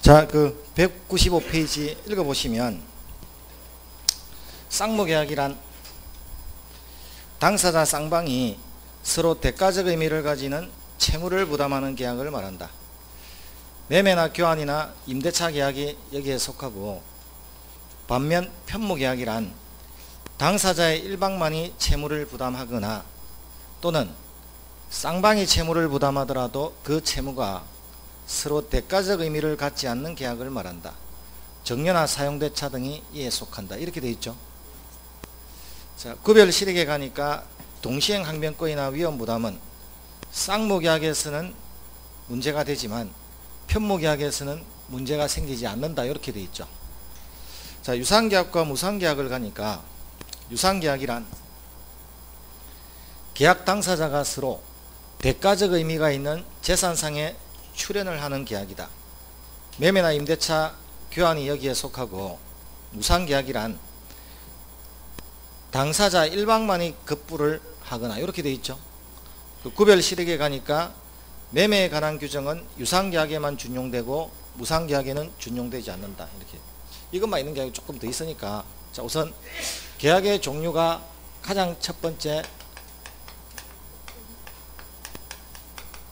자, 그 195페이지 읽어보시면 쌍무계약이란 당사자 쌍방이 서로 대가적 의미를 가지는 채무를 부담하는 계약을 말한다. 매매나 교환이나 임대차 계약이 여기에 속하고, 반면 편무계약이란 당사자의 일방만이 채무를 부담하거나 또는 쌍방이 채무를 부담하더라도 그 채무가 서로 대가적 의미를 갖지 않는 계약을 말한다. 정려나 사용대차 등이 이에 속한다. 이렇게 되어 있죠. 자, 구별 실익에 가니까 동시행 항변권이나 위험부담은 쌍무계약에서는 문제가 되지만 편무계약에서는 문제가 생기지 않는다. 이렇게 되어 있죠. 자, 유상계약과 무상계약을 가니까 유상계약이란 계약 당사자가 서로 대가적 의미가 있는 재산상의 출연을 하는 계약이다. 매매나 임대차 교환이 여기에 속하고, 무상계약이란 당사자 일방만이 급부를 하거나 이렇게 되어 있죠. 그 구별 실익에 가니까 매매에 관한 규정은 유상계약에만 준용되고 무상계약에는 준용되지 않는다. 이렇게 이것만 있는 계약이 조금 더 있으니까, 자, 우선 계약의 종류가 가장 첫 번째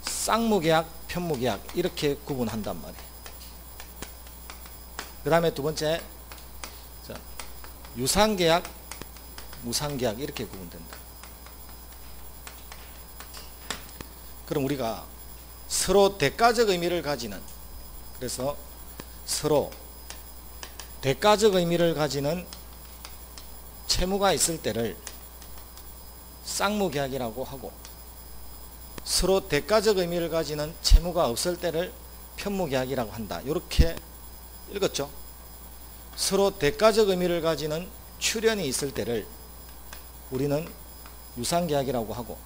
쌍무계약, 편무계약 이렇게 구분한단 말이에요. 그 다음에 두 번째 유상계약, 무상계약 이렇게 구분된다. 그럼 우리가 서로 대가적 의미를 가지는, 그래서 서로 대가적 의미를 가지는 채무가 있을 때를 쌍무계약이라고 하고, 서로 대가적 의미를 가지는 채무가 없을 때를 편무계약이라고 한다. 이렇게 읽었죠. 서로 대가적 의미를 가지는 출연이 있을 때를 우리는 유상계약이라고 하고,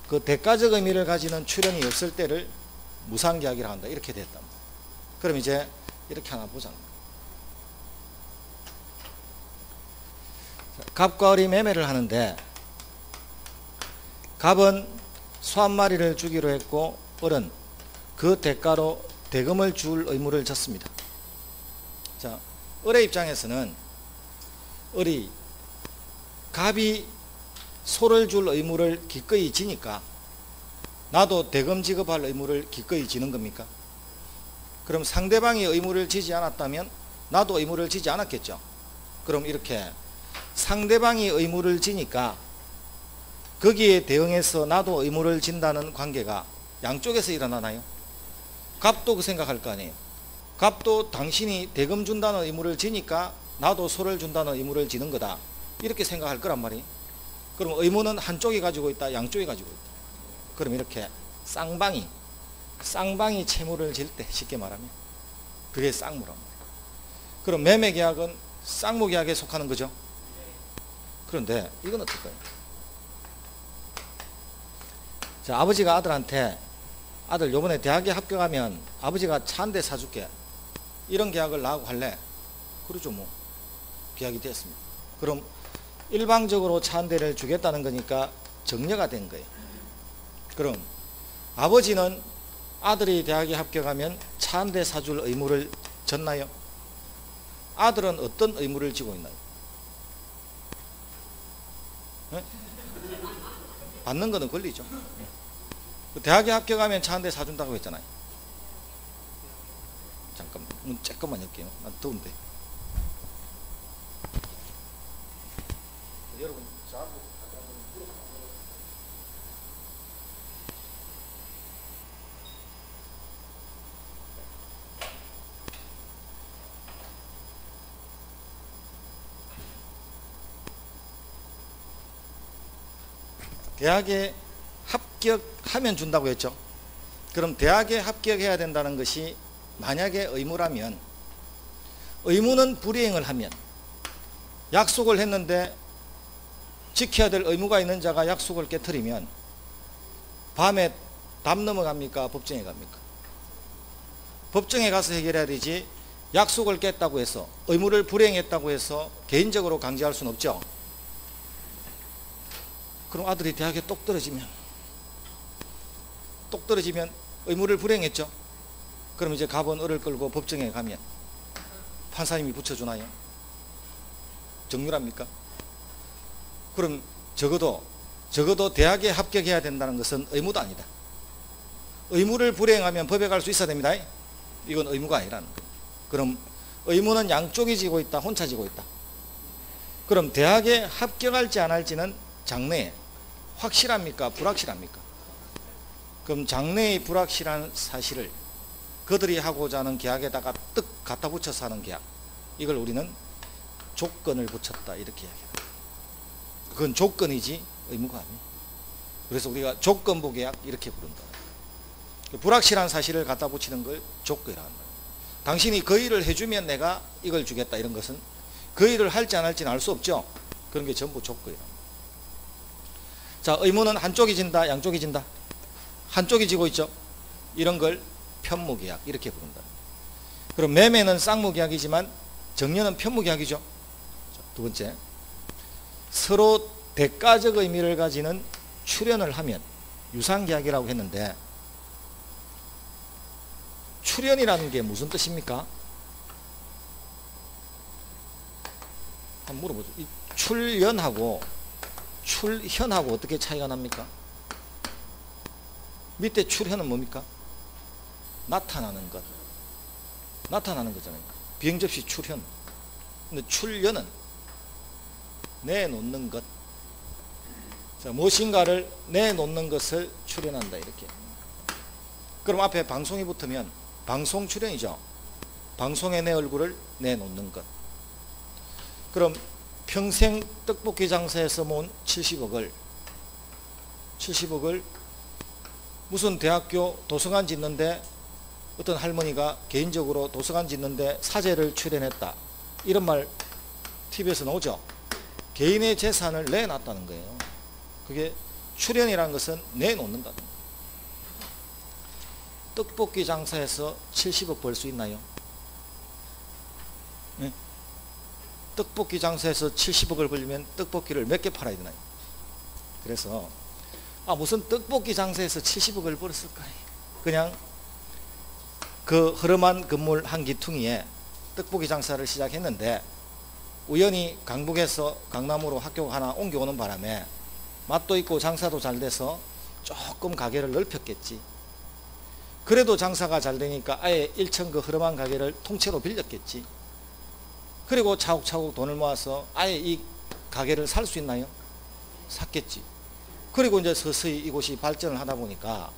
그 대가적 의미를 가지는 출연이 없을 때를 무상계약이라고 한다. 이렇게 됐다. 그럼 이제 이렇게 하나 보자. 갑과 을이 매매를 하는데, 갑은 소 한 마리를 주기로 했고 을은 그 대가로 대금을 줄 의무를 졌습니다. 자, 을의 입장에서는 을이 갑이 소를 줄 의무를 기꺼이 지니까 나도 대금 지급할 의무를 기꺼이 지는 겁니까? 그럼 상대방이 의무를 지지 않았다면 나도 의무를 지지 않았겠죠. 그럼 이렇게 상대방이 의무를 지니까 거기에 대응해서 나도 의무를 진다는 관계가 양쪽에서 일어나나요? 갑도 그 생각할 거 아니에요. 갑도 당신이 대금 준다는 의무를 지니까 나도 소를 준다는 의무를 지는 거다. 이렇게 생각할 거란 말이에요. 그럼 의무는 한쪽이 가지고 있다, 양쪽이 가지고 있다. 그럼 이렇게 쌍방이 채무를 질 때, 쉽게 말하면 그게 쌍무란 말이에요. 그럼 매매계약은 쌍무계약에 속하는 거죠. 그런데 이건 어떨까요? 자, 아버지가 아들한테 아들 요번에 대학에 합격하면 아버지가 차 한 대 사줄게, 이런 계약을 나하고 할래? 그러죠. 뭐 계약이 됐습니다. 그럼 일방적으로 차 한 대를 주겠다는 거니까 정려가 된 거예요. 그럼 아버지는 아들이 대학에 합격하면 차 한 대 사줄 의무를 졌나요? 아들은 어떤 의무를 지고 있나요? 네? 받는 거는 권리죠. 대학에 합격하면 차 한 대 사준다고 했잖아요. 잠깐만, 조금만 할게요. 난 더운데. 여러분, 대학에 합격하면 준다고 했죠. 그럼 대학에 합격해야 된다는 것이 만약에 의무라면, 의무는 불이행을 하면, 약속을 했는데 지켜야 될 의무가 있는 자가 약속을 깨트리면 밤에 담 넘어갑니까? 법정에 갑니까? 법정에 가서 해결해야 되지, 약속을 깼다고 해서, 의무를 불이행했다고 해서 개인적으로 강제할 수는 없죠. 그럼 아들이 대학에 똑 떨어지면 의무를 불이행했죠. 그럼 이제 갑은 을을 끌고 법정에 가면 판사님이 붙여주나요? 정률합니까? 그럼 적어도 대학에 합격해야 된다는 것은 의무도 아니다. 의무를 불이행하면 법에 갈 수 있어야 됩니다. 이건 의무가 아니라는 거예요. 그럼 의무는 양쪽이 지고 있다, 혼자 지고 있다. 그럼 대학에 합격할지 안 할지는 장래에 확실합니까? 불확실합니까? 그럼 장래의 불확실한 사실을 그들이 하고자 하는 계약에다가 뜩 갖다 붙여서 하는 계약, 이걸 우리는 조건을 붙였다 이렇게 이야기합니다. 그건 조건이지 의무가 아니에요. 그래서 우리가 조건부 계약 이렇게 부른다. 불확실한 사실을 갖다 붙이는 걸 조건이라는 거예요. 당신이 그 일을 해주면 내가 이걸 주겠다, 이런 것은 그 일을 할지 안 할지는 알 수 없죠. 그런 게 전부 조건이라는 거예요. 자, 의무는 한쪽이 진다, 양쪽이 진다? 한쪽이 지고 있죠. 이런 걸 편무계약 이렇게 부른다. 그럼 매매는 쌍무계약이지만 정려는 편무계약이죠. 두 번째, 서로 대가적 의미를 가지는 출연을 하면 유상계약이라고 했는데, 출연이라는 게 무슨 뜻입니까? 한번 물어보죠. 이 출연하고 출현하고 어떻게 차이가 납니까? 밑에 출현은 뭡니까? 나타나는 것. 나타나는 거잖아요. 비행접시 출현. 근데 출연은 내놓는 것. 자, 무엇인가를 내놓는 것을 출연한다 이렇게. 그럼 앞에 방송이 붙으면 방송 출연이죠. 방송에 내 얼굴을 내놓는 것. 그럼 평생 떡볶이 장사에서 모은 70억을 무슨 대학교 도서관 짓는데 어떤 할머니가 개인적으로 도서관 짓는데 사재를 출연했다, 이런 말 TV에서 나오죠. 개인의 재산을 내놨다는 거예요. 그게 출연이라는 것은 내놓는다는 거예요. 떡볶이 장사에서 70억 벌 수 있나요? 네? 떡볶이 장사에서 70억을 벌려면 떡볶이를 몇 개 팔아야 되나요? 그래서 무슨 떡볶이 장사에서 70억을 벌었을까요? 그냥 그 흐름한 건물 한 기퉁이에 떡볶이 장사를 시작했는데 우연히 강북에서 강남으로 학교 하나 옮겨오는 바람에 맛도 있고 장사도 잘 돼서 조금 가게를 넓혔겠지. 그래도 장사가 잘 되니까 아예 1층 그 흐름한 가게를 통째로 빌렸겠지. 그리고 차곡차곡 돈을 모아서 아예 이 가게를 살 수 있나요? 샀겠지. 그리고 이제 서서히 이곳이 발전을 하다 보니까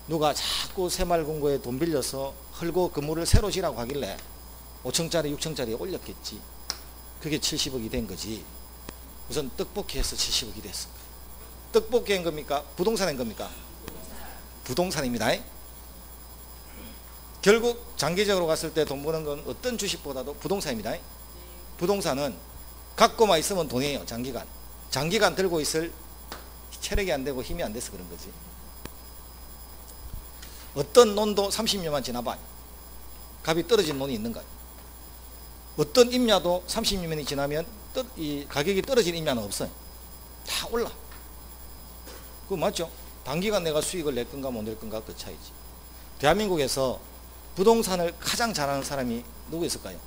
누가 자꾸 새마을금고에 돈 빌려서 헐고 건물을 새로 지라고 하길래 5층짜리 6층짜리에 올렸겠지. 그게 70억이 된 거지. 우선 떡볶이에서 70억이 됐어. 떡볶이인 겁니까? 부동산인 겁니까? 부동산입니다. 결국 장기적으로 갔을 때 돈 버는 건 어떤 주식보다도 부동산입니다. 부동산은 갖고만 있으면 돈이에요. 장기간 들고 있을 체력이 안 되고 힘이 안 돼서 그런 거지. 어떤 논도 30년만 지나봐 값이 떨어진 논이 있는가? 어떤 임야도 30년이 지나면 이 가격이 떨어진 임야는 없어요. 다 올라. 그거 맞죠? 단기간 내가 수익을 낼 건가 못 낼 건가 그 차이지. 대한민국에서 부동산을 가장 잘하는 사람이 누구 있을까요?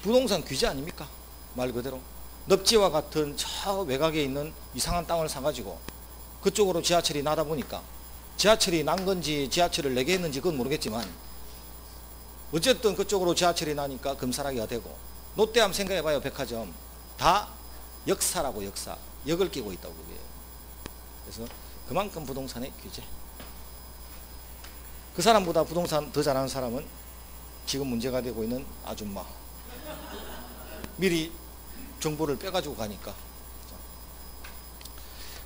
부동산 규제 아닙니까? 말 그대로 넙지와 같은 저 외곽에 있는 이상한 땅을 사가지고 그쪽으로 지하철이 나다 보니까 지하철이 난 건지 지하철을 내게 했는지 그건 모르겠지만 어쨌든 그쪽으로 지하철이 나니까 금사라기가 되고, 롯데함 생각해봐요. 백화점 다 역사라고. 역을 끼고 있다고. 그게. 그래서 그만큼 부동산의 규제. 그 사람보다 부동산 더 잘하는 사람은 지금 문제가 되고 있는 아줌마. 미리 정보를 빼가지고 가니까.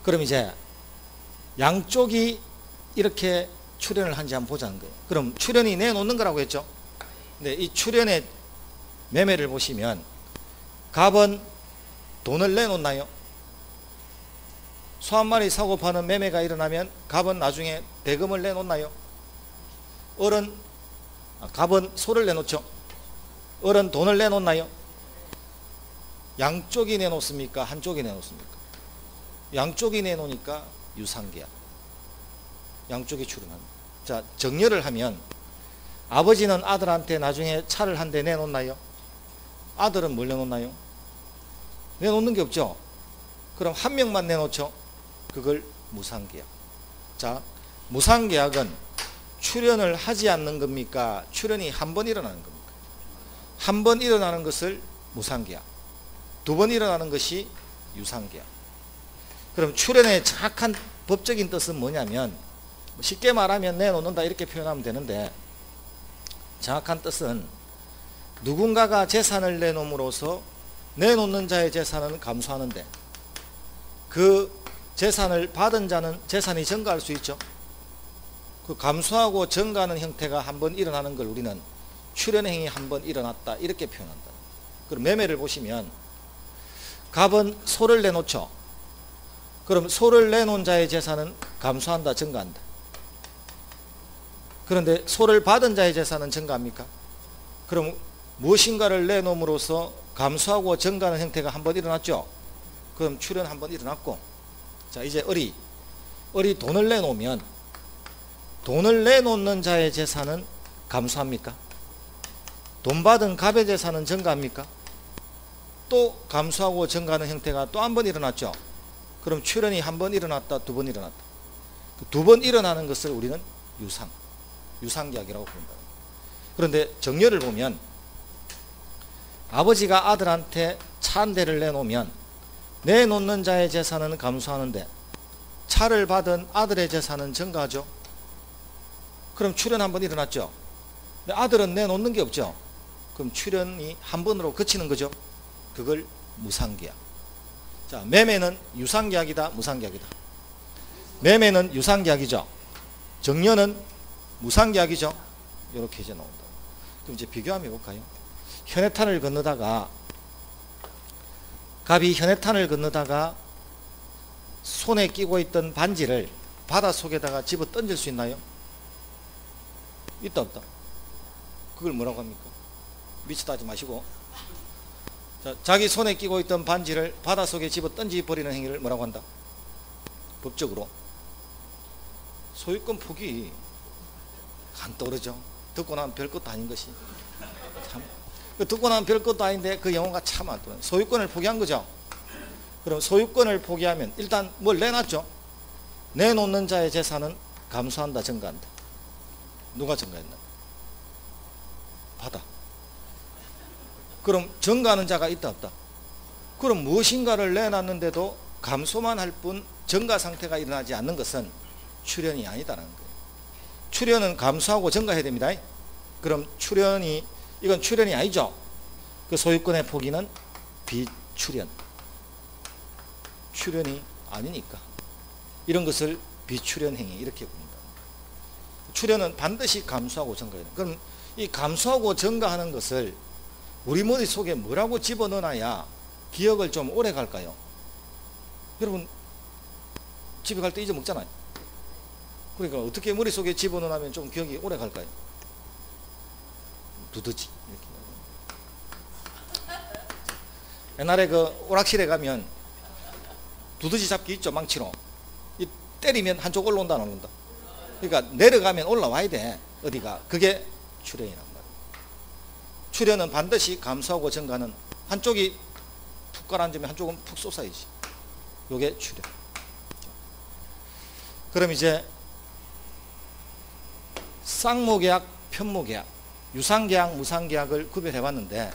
그럼 이제 양쪽이 이렇게 출연을 한지 한번 보자는 거예요. 그럼 출연이 내놓는 거라고 했죠. 근데 이 출연의 매매를 보시면 갑은 돈을 내놓나요? 소 한 마리 사고 파는 매매가 일어나면 갑은 나중에 대금을 내놓나요? 갑은 소를 내놓죠. 을은 돈을 내놓나요? 양쪽이 내놓습니까? 한쪽이 내놓습니까? 양쪽이 내놓으니까 유상계약. 양쪽이 출연합니다. 자, 정렬을 하면 아버지는 아들한테 나중에 차를 한 대 내놓나요? 아들은 뭘 내놓나요? 내놓는 게 없죠. 그럼 한 명만 내놓죠. 그걸 무상계약. 자, 무상계약은 출연을 하지 않는 겁니까? 출연이 한 번 일어나는 겁니까? 한 번 일어나는 것을 무상계약, 두 번 일어나는 것이 유상계약. 그럼 출연의 정확한 법적인 뜻은 뭐냐면, 쉽게 말하면 내놓는다 이렇게 표현하면 되는데, 정확한 뜻은 누군가가 재산을 내놓음으로써 내놓는 자의 재산은 감소하는데 그 재산을 받은 자는 재산이 증가할 수 있죠. 그 감소하고 증가하는 형태가 한번 일어나는 걸 우리는 출연행위 한번 일어났다 이렇게 표현한다. 그럼 매매를 보시면 갑은 소를 내놓죠. 그럼 소를 내놓은 자의 재산은 감소한다 증가한다. 그런데 소를 받은 자의 재산은 증가합니까? 그럼 무엇인가를 내놓음으로써 감소하고 증가하는 형태가 한번 일어났죠. 그럼 출연 한번 일어났고, 자 이제 을이 돈을 내놓으면 돈을 내놓는 자의 재산은 감소합니까? 돈 받은 갑의 재산은 증가합니까? 또 감소하고 증가하는 형태가 또 한 번 일어났죠. 그럼 출연이 한 번 일어났다, 두 번 일어났다. 두 번 일어나는 것을 우리는 유상계약이라고 부른다. 그런데 정렬을 보면 아버지가 아들한테 차 한 대를 내놓으면 내놓는 자의 재산은 감소하는데 차를 받은 아들의 재산은 증가하죠. 그럼 출연 한 번 일어났죠. 근데 아들은 내놓는 게 없죠. 그럼 출연이 한 번으로 그치는 거죠. 그걸 무상계약. 자, 매매는 유상계약이다, 무상계약이다. 매매는 유상계약이죠. 정렬은 무상계약이죠. 이렇게 이제 나온다. 그럼 이제 비교 한번 해볼까요? 현해탄을 건너다가 갑이 현해탄을 건너다가 손에 끼고 있던 반지를 바닷속에다가 집어 던질 수 있나요? 있다 없다? 그걸 뭐라고 합니까? 미치다 하지 마시고, 자, 자기 손에 끼고 있던 반지를 바닷속에 집어 던져버리는 행위를 뭐라고 한다? 법적으로 소유권 포기. 안 떠오르죠? 듣고 나면 별것도 아닌 것이 참, 듣고 나면 별것도 아닌데 그 영어가 참 안 떠오르네. 소유권을 포기한 거죠. 그럼 소유권을 포기하면 일단 뭘 내놨죠. 내놓는 자의 재산은 감소한다 증가한다. 누가 증가했나? 바다. 그럼 증가하는 자가 있다 없다? 그럼 무엇인가를 내놨는데도 감소만 할 뿐 증가 상태가 일어나지 않는 것은 출연이 아니다라는 거예요. 출연은 감소하고 증가해야 됩니다. 그럼 이건 출연이 아니죠. 그 소유권의 포기는 비출연. 출연이 아니니까 이런 것을 비출연 행위 이렇게 부른다. 출연은 반드시 감소하고 증가해야 돼요. 그럼 이 감소하고 증가하는 것을 우리 머릿속에 뭐라고 집어넣어야 기억을 좀 오래 갈까요? 여러분 집에 갈 때 잊어먹잖아요. 그러니까 어떻게 머릿속에 집어넣으면 좀 기억이 오래 갈까요? 두더지 이렇게. 옛날에 그 오락실에 가면 두더지 잡기 있죠. 망치로 이 때리면 한쪽 올라온다 안 올라온다. 그러니까 내려가면 올라와야 돼. 어디가. 그게 출연이란 말이에요. 출연은 반드시 감소하고 증가는 한쪽이 푹 가라앉으면 한쪽은 푹 솟아야지. 요게 출연. 그럼 이제 쌍무계약, 편무계약, 유상계약, 무상계약을 구별해 봤는데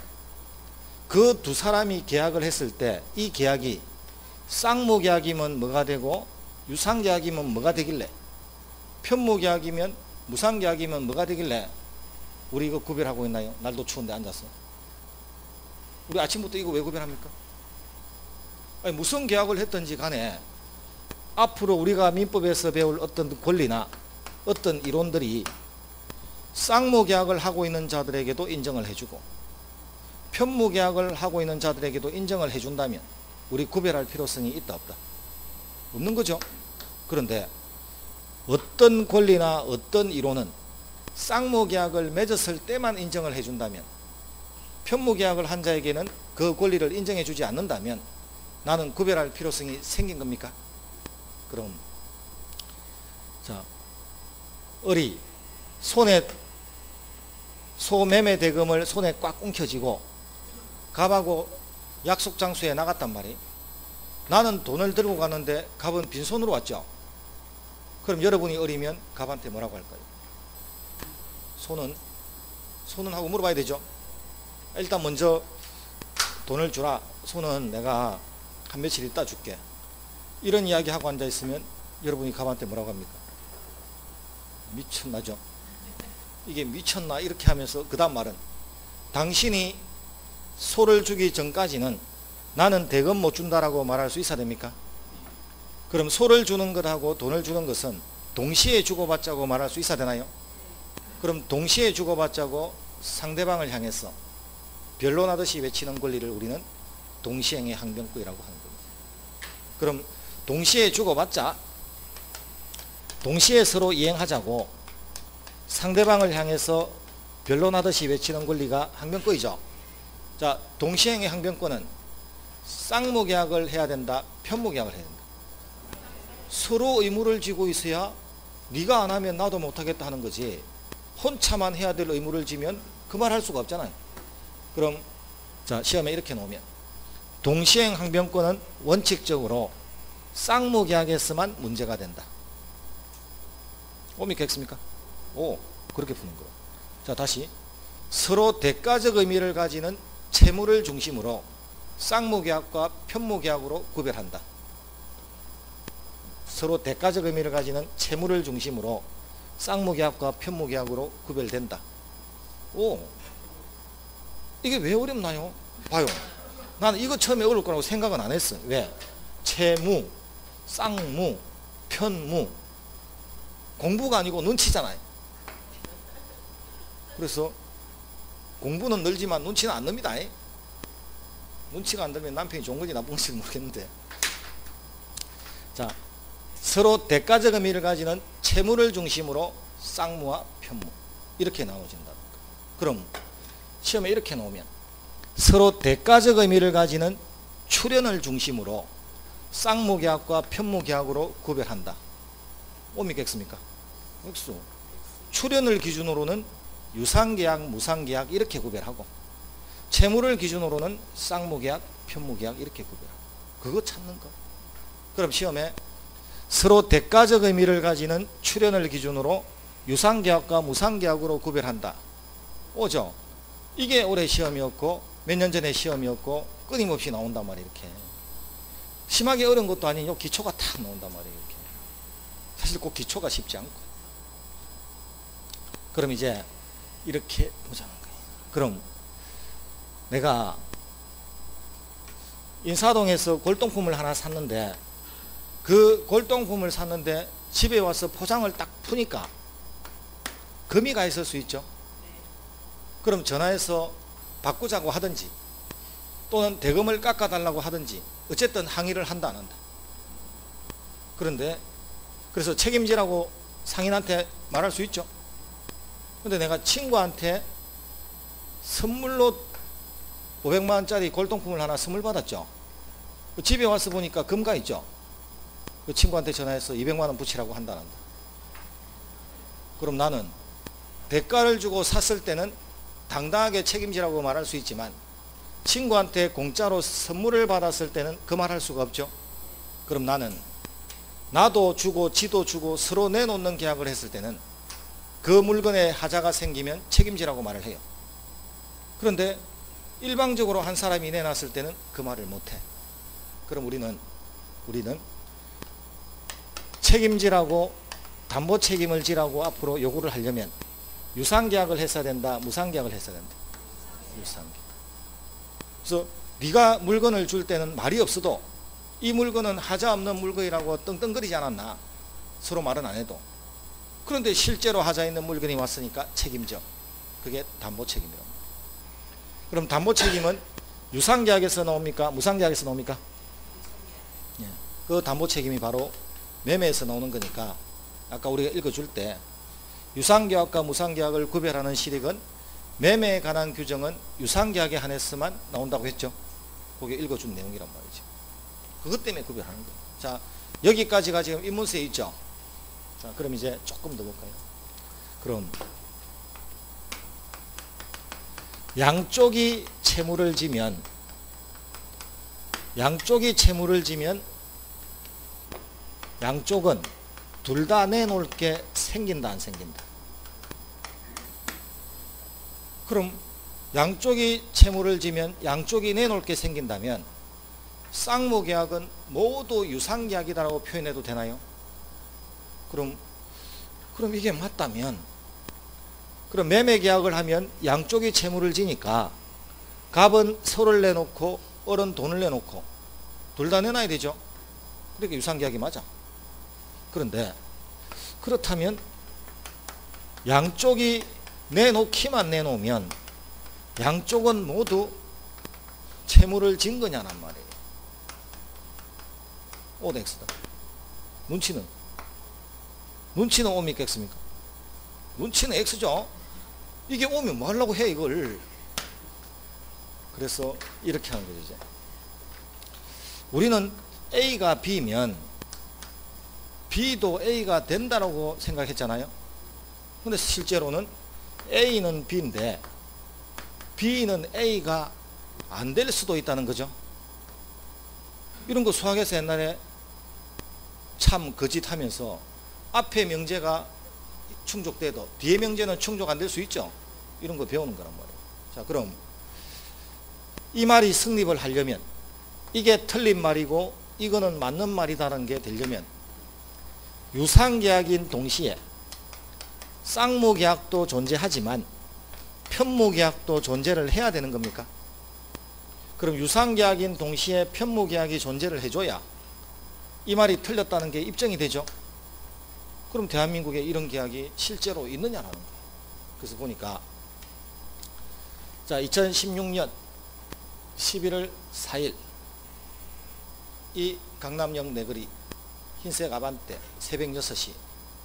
그 두 사람이 계약을 했을 때 이 계약이 쌍무계약이면 뭐가 되고 유상계약이면 뭐가 되길래, 편무계약이면 무상계약이면 뭐가 되길래 우리 이거 구별하고 있나요? 날도 추운데 앉아서. 우리 아침부터 이거 왜 구별합니까? 아니, 무슨 계약을 했든지 간에 앞으로 우리가 민법에서 배울 어떤 권리나 어떤 이론들이 쌍무계약을 하고 있는 자들에게도 인정을 해주고 편무계약을 하고 있는 자들에게도 인정을 해준다면 우리 구별할 필요성이 있다 없다? 없는 거죠. 그런데 어떤 권리나 어떤 이론은 쌍무계약을 맺었을 때만 인정을 해준다면 편무계약을 한 자에게는 그 권리를 인정해 주지 않는다면 나는 구별할 필요성이 생긴 겁니까? 그럼 자, 을이 손에 소매매 대금을 손에 꽉 움켜쥐고 갑하고 약속 장소에 나갔단 말이에요. 나는 돈을 들고 가는데 갑은 빈손으로 왔죠. 그럼 여러분이 을이면 갑한테 뭐라고 할까요? 손은 하고 물어봐야 되죠. 일단 먼저 돈을 주라. 손은 내가 한 며칠 있다 줄게. 이런 이야기 하고 앉아 있으면 여러분이 갑한테 뭐라고 합니까? 미쳤나죠? 이게 미쳤나 이렇게 하면서 그 다음 말은 당신이 소를 주기 전까지는 나는 대금 못 준다라고 말할 수 있어야 됩니까? 그럼 소를 주는 것하고 돈을 주는 것은 동시에 주고받자고 말할 수 있어야 되나요? 그럼 동시에 주고받자고 상대방을 향해서 변론하듯이 외치는 권리를 우리는 동시행의 항변권이라고 하는 겁니다. 그럼 동시에 주고받자, 동시에 서로 이행하자고 상대방을 향해서 변론하듯이 외치는 권리가 항변권이죠. 자, 동시행의 항변권은 쌍무계약을 해야 된다, 편무계약을 해야 된다. 서로 의무를 지고 있어야 네가 안 하면 나도 못하겠다 하는 거지, 혼자만 해야 될 의무를 지면 그 말 할 수가 없잖아요. 그럼 자, 시험에 이렇게 놓으면 동시행 항변권은 원칙적으로 쌍무계약에서만 문제가 된다. 옵니겠습니까? 오, 그렇게 푸는 거예요. 자, 다시 서로 대가적 의미를 가지는 채무를 중심으로 쌍무계약과 편무계약으로 구별한다. 서로 대가적 의미를 가지는 채무를 중심으로 쌍무계약과 편무계약으로 구별된다. 오, 이게 왜 어렵나요? 봐요. 나는 이거 처음에 어려울 거라고 생각은 안 했어. 왜? 채무, 쌍무, 편무. 공부가 아니고 눈치잖아요. 그래서 공부는 늘지만 눈치는 안 늡니다. 눈치가 안 들면 남편이 좋은 건지 나쁜 건지 모르겠는데. 자, 서로 대가적 의미를 가지는 채무를 중심으로 쌍무와 편무 이렇게 나눠진다. 그럼 시험에 이렇게 나오면 서로 대가적 의미를 가지는 출연을 중심으로 쌍무계약과 편무계약으로 구별한다. 옵니겠습니까? 없어. 출연을 기준으로는 유상계약, 무상계약 이렇게 구별하고 채무를 기준으로는 쌍무계약, 편무계약 이렇게 구별하고. 그거 찾는 거. 그럼 시험에 서로 대가적 의미를 가지는 출연을 기준으로 유상계약과 무상계약으로 구별한다. 오죠? 이게 올해 시험이었고 몇 년 전에 시험이었고 끊임없이 나온단 말이에요. 이렇게 심하게 어려운 것도 아닌 요 기초가 탁 나온단 말이에요. 이렇게 사실 꼭 기초가 쉽지 않고. 그럼 이제 이렇게 보자는 거예요. 그럼 내가 인사동에서 골동품을 하나 샀는데 그 골동품을 샀는데 집에 와서 포장을 딱 푸니까 금이 가 있을 수 있죠. 그럼 전화해서 바꾸자고 하든지 또는 대금을 깎아달라고 하든지 어쨌든 항의를 한다 안 한다. 그런데 그래서 책임지라고 상인한테 말할 수 있죠. 근데 내가 친구한테 선물로 500만원짜리 골동품을 하나 선물 받았죠. 집에 와서 보니까 금가 있죠. 그 친구한테 전화해서 200만원 붙이라고 한다 안 한다. 그럼 나는 대가를 주고 샀을 때는 당당하게 책임지라고 말할 수 있지만 친구한테 공짜로 선물을 받았을 때는 그 말 할 수가 없죠. 그럼 나는 나도 주고 지도 주고 서로 내놓는 계약을 했을 때는 그 물건에 하자가 생기면 책임지라고 말을 해요. 그런데 일방적으로 한 사람이 내놨을 때는 그 말을 못해. 그럼 우리는 책임지라고 담보 책임을 지라고 앞으로 요구를 하려면 유상계약을 했어야 된다, 무상계약을 했어야 된다. 유상계약. 그래서 네가 물건을 줄 때는 말이 없어도 이 물건은 하자 없는 물건이라고 떵떵거리지 않았나. 서로 말은 안 해도. 그런데 실제로 하자 있는 물건이 왔으니까 책임져. 그게 담보 책임이라고. 그럼 담보 책임은 유상계약에서 나옵니까? 무상계약에서 나옵니까? 그 담보 책임이 바로 매매에서 나오는 거니까 아까 우리가 읽어줄 때 유상계약과 무상계약을 구별하는 실익은 매매에 관한 규정은 유상계약에 한해서만 나온다고 했죠. 그게 읽어준 내용이란 말이죠. 그것 때문에 구별하는 거예요. 자, 여기까지가 지금 입문서에 있죠. 자, 그럼 이제 조금 더 볼까요? 그럼 양쪽이 채무를 지면 양쪽은 둘 다 내놓을 게 생긴다 안 생긴다? 그럼 양쪽이 채무를 지면 양쪽이 내놓을 게 생긴다면 쌍무계약은 모두 유상계약이다라고 표현해도 되나요? 그럼 이게 맞다면 그럼 매매계약을 하면 양쪽이 채무를 지니까 갑은 서를 내놓고 을은 돈을 내놓고 둘 다 내놔야 되죠. 그러니까 유상계약이 맞아. 그런데 그렇다면 양쪽이 내놓기만 내놓으면 양쪽은 모두 채무를 진 거냐란 말이에요. 오도 X다. 눈치는 O입니까 X입니까? 눈치는 X죠. 이게 오면 뭐 하려고 해 이걸. 그래서 이렇게 하는 거죠. 이제 우리는 A가 B면 B도 A가 된다라고 생각했잖아요. 근데 실제로는 A는 B인데 B는 A가 안 될 수도 있다는 거죠. 이런 거 수학에서 옛날에 참 거짓하면서 앞에 명제가 충족돼도 뒤에 명제는 충족 안 될 수 있죠. 이런 거 배우는 거란 말이에요. 자, 그럼 이 말이 성립을 하려면 이게 틀린 말이고 이거는 맞는 말이다라는 게 되려면 유상계약인 동시에 쌍무계약도 존재하지만 편무계약도 존재를 해야 되는 겁니까? 그럼 유상계약인 동시에 편무계약이 존재를 해줘야 이 말이 틀렸다는 게 입증이 되죠. 그럼 대한민국에 이런 계약이 실제로 있느냐라는 거예요. 그래서 보니까 자 2016년 11월 4일 이 강남역 내거리 흰색 아반떼 새벽 6시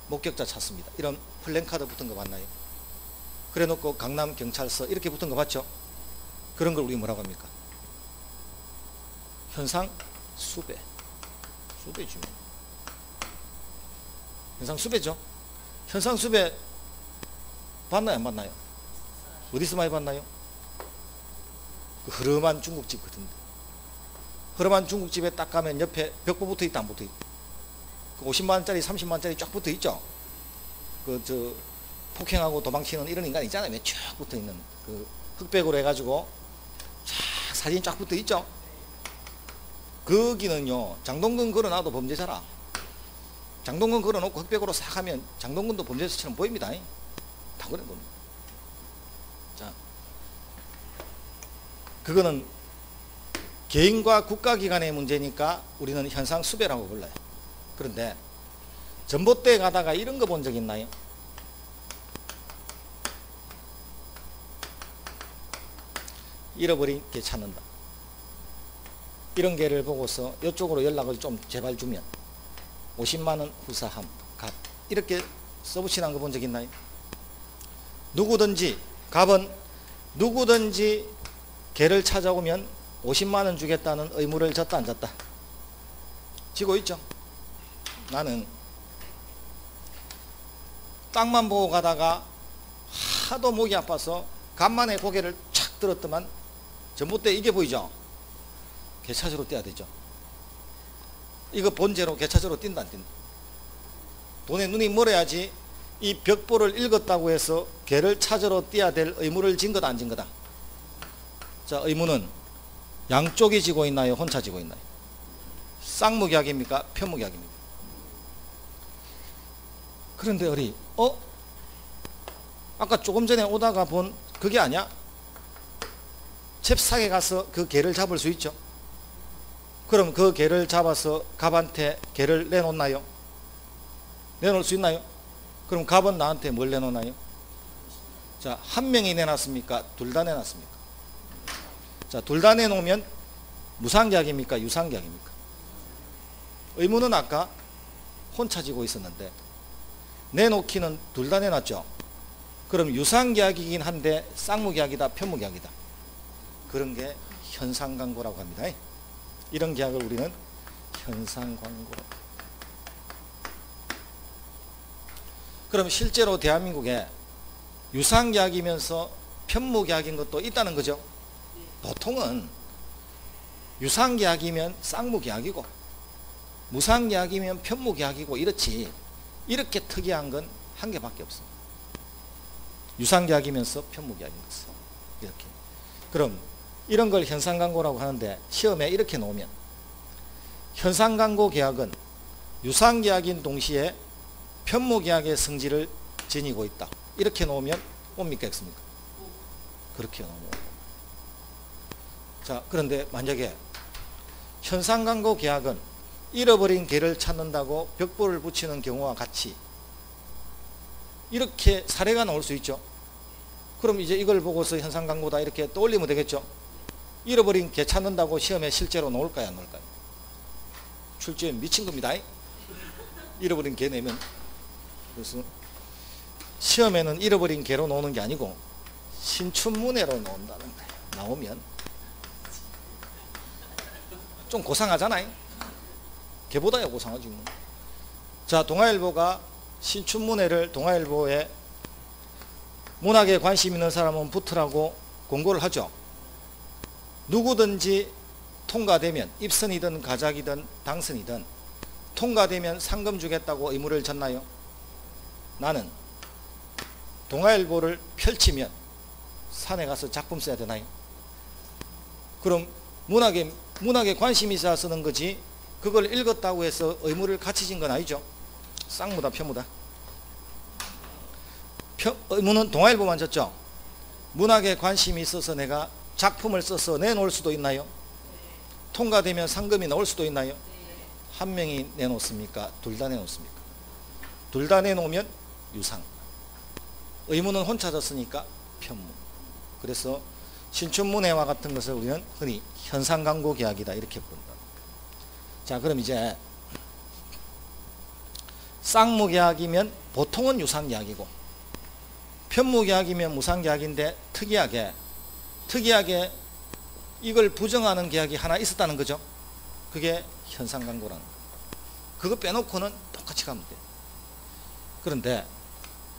목격자 찾습니다. 이런 플랜카드 붙은 거 봤나요? 그래 놓고 강남경찰서 이렇게 붙은 거 봤죠? 그런 걸 우리 뭐라고 합니까? 현상 수배. 수배지. 현상 수배죠. 현상 수배 봤나요? 안 봤나요? 어디서 많이 봤나요? 그 흐름한 중국집 같은데. 흐름한 중국집에 딱 가면 옆에 벽보 붙어 있다 안 붙어 있다. 그 50만원짜리 30만원짜리 쫙 붙어 있죠. 그 폭행하고 도망치는 이런 인간 있잖아요. 쭉 붙어 있는 그 흑백으로 해가지고 쫙 사진 쫙 붙어 있죠. 거기는요 장동건 걸어놔도 범죄자라. 장동건 걸어놓고 흑백으로 싹 하면 장동건도 범죄자처럼 보입니다. 다 그런 겁니다. 자, 그거는 개인과 국가기관의 문제니까 우리는 현상 수배라고 불러요. 그런데 전봇대에 가다가 이런 거 본 적 있나요? 잃어버린 개 찾는다. 이런 개를 보고서 이쪽으로 연락을 좀 제발 주면 50만원 후사함 갑 이렇게 써붙이는 거 본 적 있나요? 누구든지 갑은 누구든지 개를 찾아오면 50만원 주겠다는 의무를 졌다 안 졌다? 지고 있죠. 나는 땅만 보고 가다가 하도 목이 아파서 간만에 고개를 착 들었더만 전봇대 이게 보이죠? 개 찾으러 뛰어야 되죠. 이거 본제로 개 찾으러 뛴다 안 뛴다? 돈에 눈이 멀어야지 이 벽보를 읽었다고 해서 개를 찾으러 뛰어야 될 의무를 진 거다 안 진 거다? 자, 의무는 양쪽이 지고 있나요? 혼자 지고 있나요? 쌍무계약입니까? 편무계약입니까? 그런데 어리 아까 조금 전에 오다가 본 그게 아니야? 잽싸게 가서 그 개를 잡을 수 있죠. 그럼 그 개를 잡아서 갑한테 개를 내놓나요? 내놓을 수 있나요? 그럼 갑은 나한테 뭘 내놓나요? 자, 한 명이 내놨습니까? 둘 다 내놨습니까? 자, 둘 다 내놓으면 무상계약입니까? 유상계약입니까? 의무는 아까 혼자 지고 있었는데 내놓기는 둘 다 내놨죠. 그럼 유상계약이긴 한데 쌍무계약이다 편무계약이다. 그런 게 현상광고라고 합니다. 이런 계약을 우리는 현상광고 그럼 실제로 대한민국에 유상계약이면서 편무계약인 것도 있다는 거죠. 보통은 유상계약이면 쌍무계약이고 무상계약이면 편무계약이고 이렇지, 이렇게 특이한 건 한 개밖에 없습니다. 유상계약이면서 편무계약인 것은 이렇게. 그럼 이런 걸 현상광고라고 하는데 시험에 이렇게 놓으면 현상광고 계약은 유상계약인 동시에 편무계약의 성질을 지니고 있다, 이렇게 놓으면 옵니까 없습니까? 그렇게 놓으면. 자, 그런데 만약에 현상광고 계약은 잃어버린 개를 찾는다고 벽보를 붙이는 경우와 같이 이렇게 사례가 나올 수 있죠. 그럼 이제 이걸 보고서 현상광고다 이렇게 떠올리면 되겠죠. 잃어버린 개 찾는다고 시험에 실제로 나올까요 안 나올까요? 출제에 미친 겁니다. 잃어버린 개 내면. 그래서 시험에는 잃어버린 개로 나오는 게 아니고 신춘문예로 나온다는 거예요. 나오면 좀 고상하잖아요. 개보다야 고상하지 뭐. 자, 동아일보가 신춘문예를 동아일보에 문학에 관심 있는 사람은 붙으라고 공고를 하죠. 누구든지 통과되면, 입선이든 가작이든 당선이든 통과되면 상금 주겠다고 의무를 졌나요? 나는 동아일보를 펼치면 산에 가서 작품 써야 되나요? 그럼 문학에 관심이 있어야 쓰는 거지, 그걸 읽었다고 해서 의무를 같이 진 건 아니죠. 쌍무다 편무다. 의무는 동아일보만 졌죠. 문학에 관심이 있어서 내가 작품을 써서 내놓을 수도 있나요? 통과되면 상금이 나올 수도 있나요? 한 명이 내놓습니까? 둘 다 내놓습니까? 둘 다 내놓으면 유상. 의무는 혼자 졌으니까 편무. 그래서 신춘문예와 같은 것을 우리는 흔히 현상광고 계약이다 이렇게 본다. 자, 그럼 이제 쌍무계약이면 보통은 유상계약이고 편무계약이면 무상계약인데 특이하게 이걸 부정하는 계약이 하나 있었다는 거죠. 그게 현상광고라는 거예요. 그거 빼놓고는 똑같이 가면 돼요. 그런데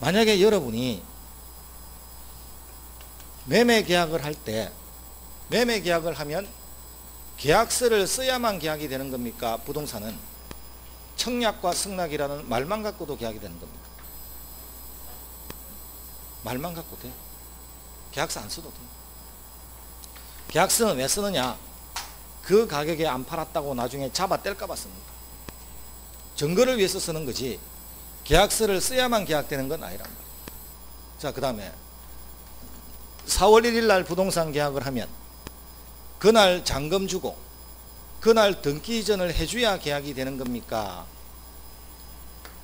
만약에 여러분이 매매계약을 할 때, 매매계약을 하면 계약서를 써야만 계약이 되는 겁니까? 부동산은 청약과 승낙이라는 말만 갖고도 계약이 되는 겁니까? 말만 갖고 돼. 계약서 안 써도 돼. 계약서는 왜 쓰느냐? 그 가격에 안 팔았다고 나중에 잡아 뗄까봐 쓰는 거야. 증거를 위해서 쓰는 거지 계약서를 써야만 계약되는 건 아니란 말이야. 자, 그 다음에 4월 1일 날 부동산 계약을 하면 그날 잔금 주고 그날 등기 이전을 해줘야 계약이 되는 겁니까?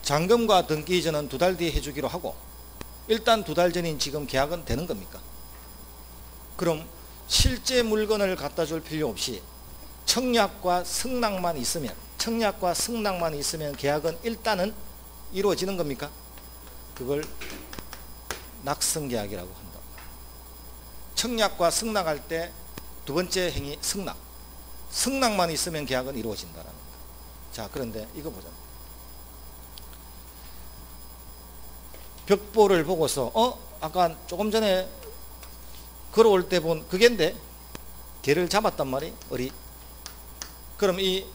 잔금과 등기 이전은 2달 뒤에 해주기로 하고 일단 2달 전인 지금 계약은 되는 겁니까? 그럼 실제 물건을 갖다 줄 필요 없이 청약과 승낙만 있으면 계약은 일단은 이루어지는 겁니까? 그걸 낙승계약이라고 한다. 청약과 승낙할 때 두 번째 행위 승낙만 있으면 계약은 이루어진다라는 거예요. 자, 그런데 이거 보자. 벽보를 보고서 아까 조금 전에 걸어올 때 본 그게인데 개를 잡았단 말이에요. 어리. 그럼 이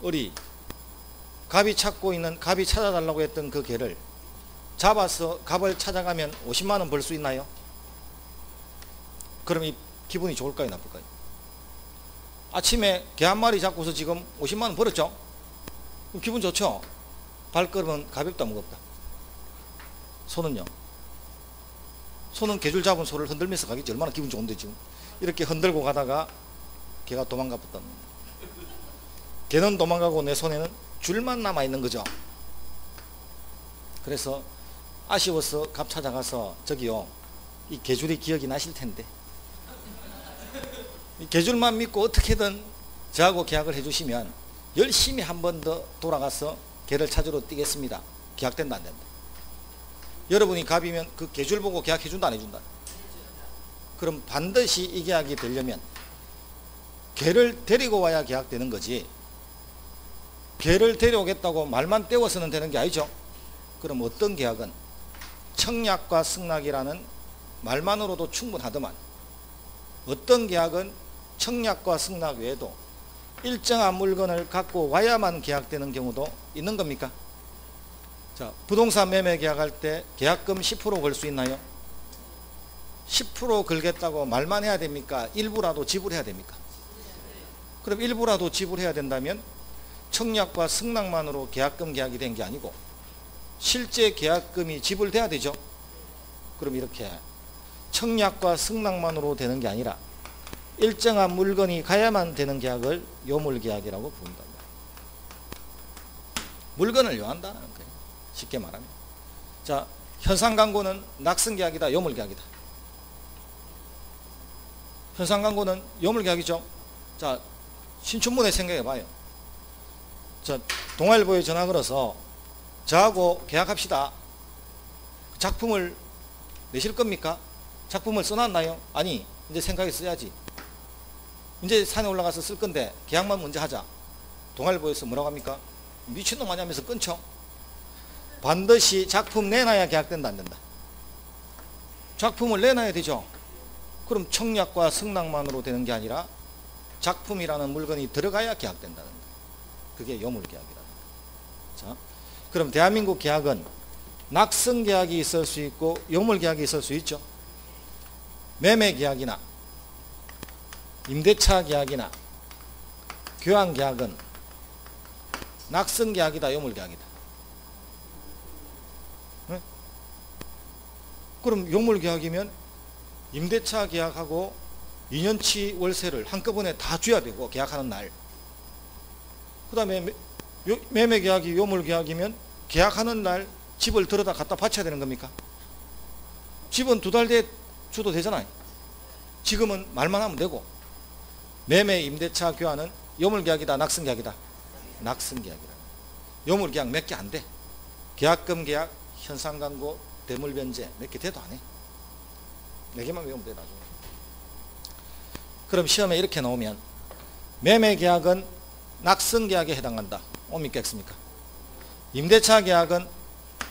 어리 갑이 찾아달라고 했던 그 개를 잡아서 갑을 찾아가면 50만 원 벌 수 있나요? 그럼 이 기분이 좋을까요 나쁠까요? 아침에 개 한 마리 잡고서 지금 50만 원 벌었죠? 그럼 기분 좋죠? 발걸음은 가볍다 무겁다? 손은요? 손은 개줄 잡은 소를 흔들면서 가겠지. 얼마나 기분 좋은데 지금 이렇게 흔들고 가다가 개가 도망가 봤다. 개는 도망가고 내 손에는 줄만 남아 있는 거죠. 그래서 아쉬워서 갑 찾아가서 저기요, 이 개줄이 기억이 나실 텐데 이 개줄만 믿고 어떻게든 저하고 계약을 해주시면 열심히 한 번 더 돌아가서 개를 찾으러 뛰겠습니다. 계약된다 안 된다? 여러분이 갑이면 그 개줄 보고 계약해준다 안 해준다? 그럼 반드시 이 계약이 되려면 개를 데리고 와야 계약되는 거지 개를 데려오겠다고 말만 떼워서는 되는 게 아니죠. 그럼 어떤 계약은 청약과 승낙이라는 말만으로도 충분하더만 어떤 계약은 청약과 승낙 외에도 일정한 물건을 갖고 와야만 계약되는 경우도 있는 겁니까? 자, 부동산 매매 계약할 때 계약금 10% 걸 수 있나요? 10% 걸겠다고 말만 해야 됩니까? 일부라도 지불해야 됩니까? 그럼 일부라도 지불해야 된다면 청약과 승낙만으로 계약금 계약이 된 게 아니고 실제 계약금이 지불돼야 되죠. 그럼 이렇게 청약과 승낙만으로 되는 게 아니라 일정한 물건이 가야만 되는 계약을 요물계약이라고 부른다. 물건을 요한다는 거예요. 쉽게 말하면. 자, 현상광고는 낙승계약이다, 요물계약이다. 현상광고는 요물계약이죠. 자, 신춘문예 생각해봐요. 자, 동아일보에 전화 걸어서 저하고 계약합시다. 작품을 내실 겁니까? 작품을 써놨나요? 아니, 이제 생각해 써야지. 이제 산에 올라가서 쓸 건데 계약만 먼저 하자. 동아일보에서 뭐라고 합니까? 미친놈 아니면서 끊죠. 반드시 작품 내놔야 계약된다, 안 된다? 작품을 내놔야 되죠. 그럼 청약과 승낙만으로 되는 게 아니라 작품이라는 물건이 들어가야 계약된다는 거예요. 그게 요물계약이라는 거예요. 자, 그럼 대한민국 계약은 낙승계약이 있을 수 있고 요물계약이 있을 수 있죠. 매매계약이나 임대차 계약이나 교환계약은 낙승계약이다, 요물계약이다. 네? 그럼 요물계약이면 임대차 계약하고 2년치 월세를 한꺼번에 다 줘야 되고 계약하는 날. 그 다음에 매매계약이 요물계약이면 계약하는 날 집을 들여다 갖다 바쳐야 되는 겁니까? 집은 2달 뒤에 줘도 되잖아요. 지금은 말만 하면 되고. 매매 임대차 교환은 요물계약이다, 낙승계약이다? 낙승계약이다. 요물계약 몇 개 안 돼. 계약금 계약, 현상광고, 대물변제 몇 개 돼도 안 해. 4개만 외우면 돼 나중에. 그럼 시험에 이렇게 나오면 매매계약은 낙승계약에 해당한다. 옵니까, X입니까? 임대차 계약은,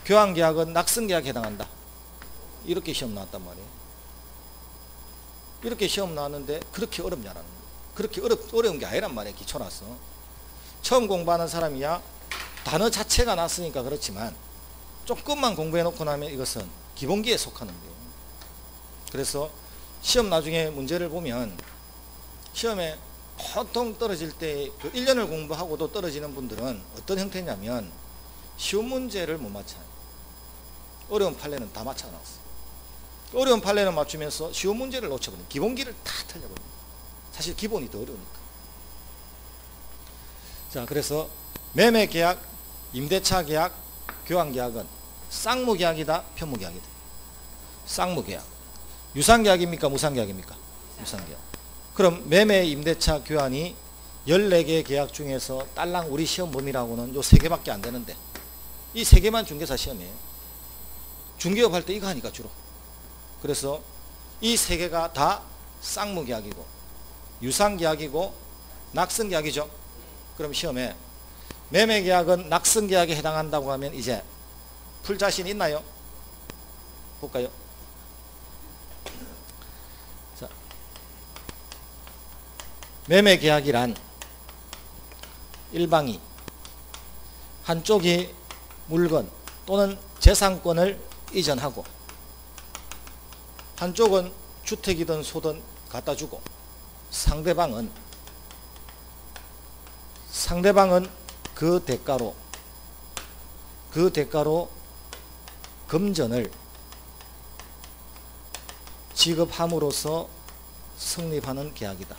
교환계약은 낙승계약에 해당한다. 이렇게 시험 나왔단 말이에요. 이렇게 시험 나왔는데 그렇게 어렵냐라는 거예요. 그렇게 어려운 게 아니란 말이에요. 기초라서. 처음 공부하는 사람이야 단어 자체가 낯으니까 그렇지만 조금만 공부해 놓고 나면 이것은 기본기에 속하는 거예요. 그래서 시험 나중에 문제를 보면 시험에 보통 떨어질 때 그 1년을 공부하고도 떨어지는 분들은 어떤 형태냐면 쉬운 문제를 못 맞춰요. 어려운 판례는 다 맞춰놨어요. 어려운 판례는 맞추면서 쉬운 문제를 놓쳐버려요. 기본기를 다 틀려버려요. 사실 기본이 더 어려우니까. 자, 그래서 매매계약, 임대차 계약, 교환계약은 쌍무계약이다, 편무계약이다? 쌍무계약. 유상계약입니까, 무상계약입니까? 유상계약. 그럼 매매, 임대차, 교환이 14개 계약 중에서 딸랑 우리 시험 범위라고는 요 3개밖에 안 되는데 이 3개만 중개사 시험이에요. 중개업 할 때 이거 하니까 주로. 그래서 이 3개가 다 쌍무계약이고 유상계약이고 낙승계약이죠. 그럼 시험에 매매계약은 낙승계약에 해당한다고 하면 이제 풀 자신 있나요? 볼까요? 자, 매매계약이란 일방이 한쪽이 물건 또는 재산권을 이전하고 한쪽은 주택이든 소든 갖다 주고 상대방은 그 대가로 금전을 지급함으로써 성립하는 계약이다.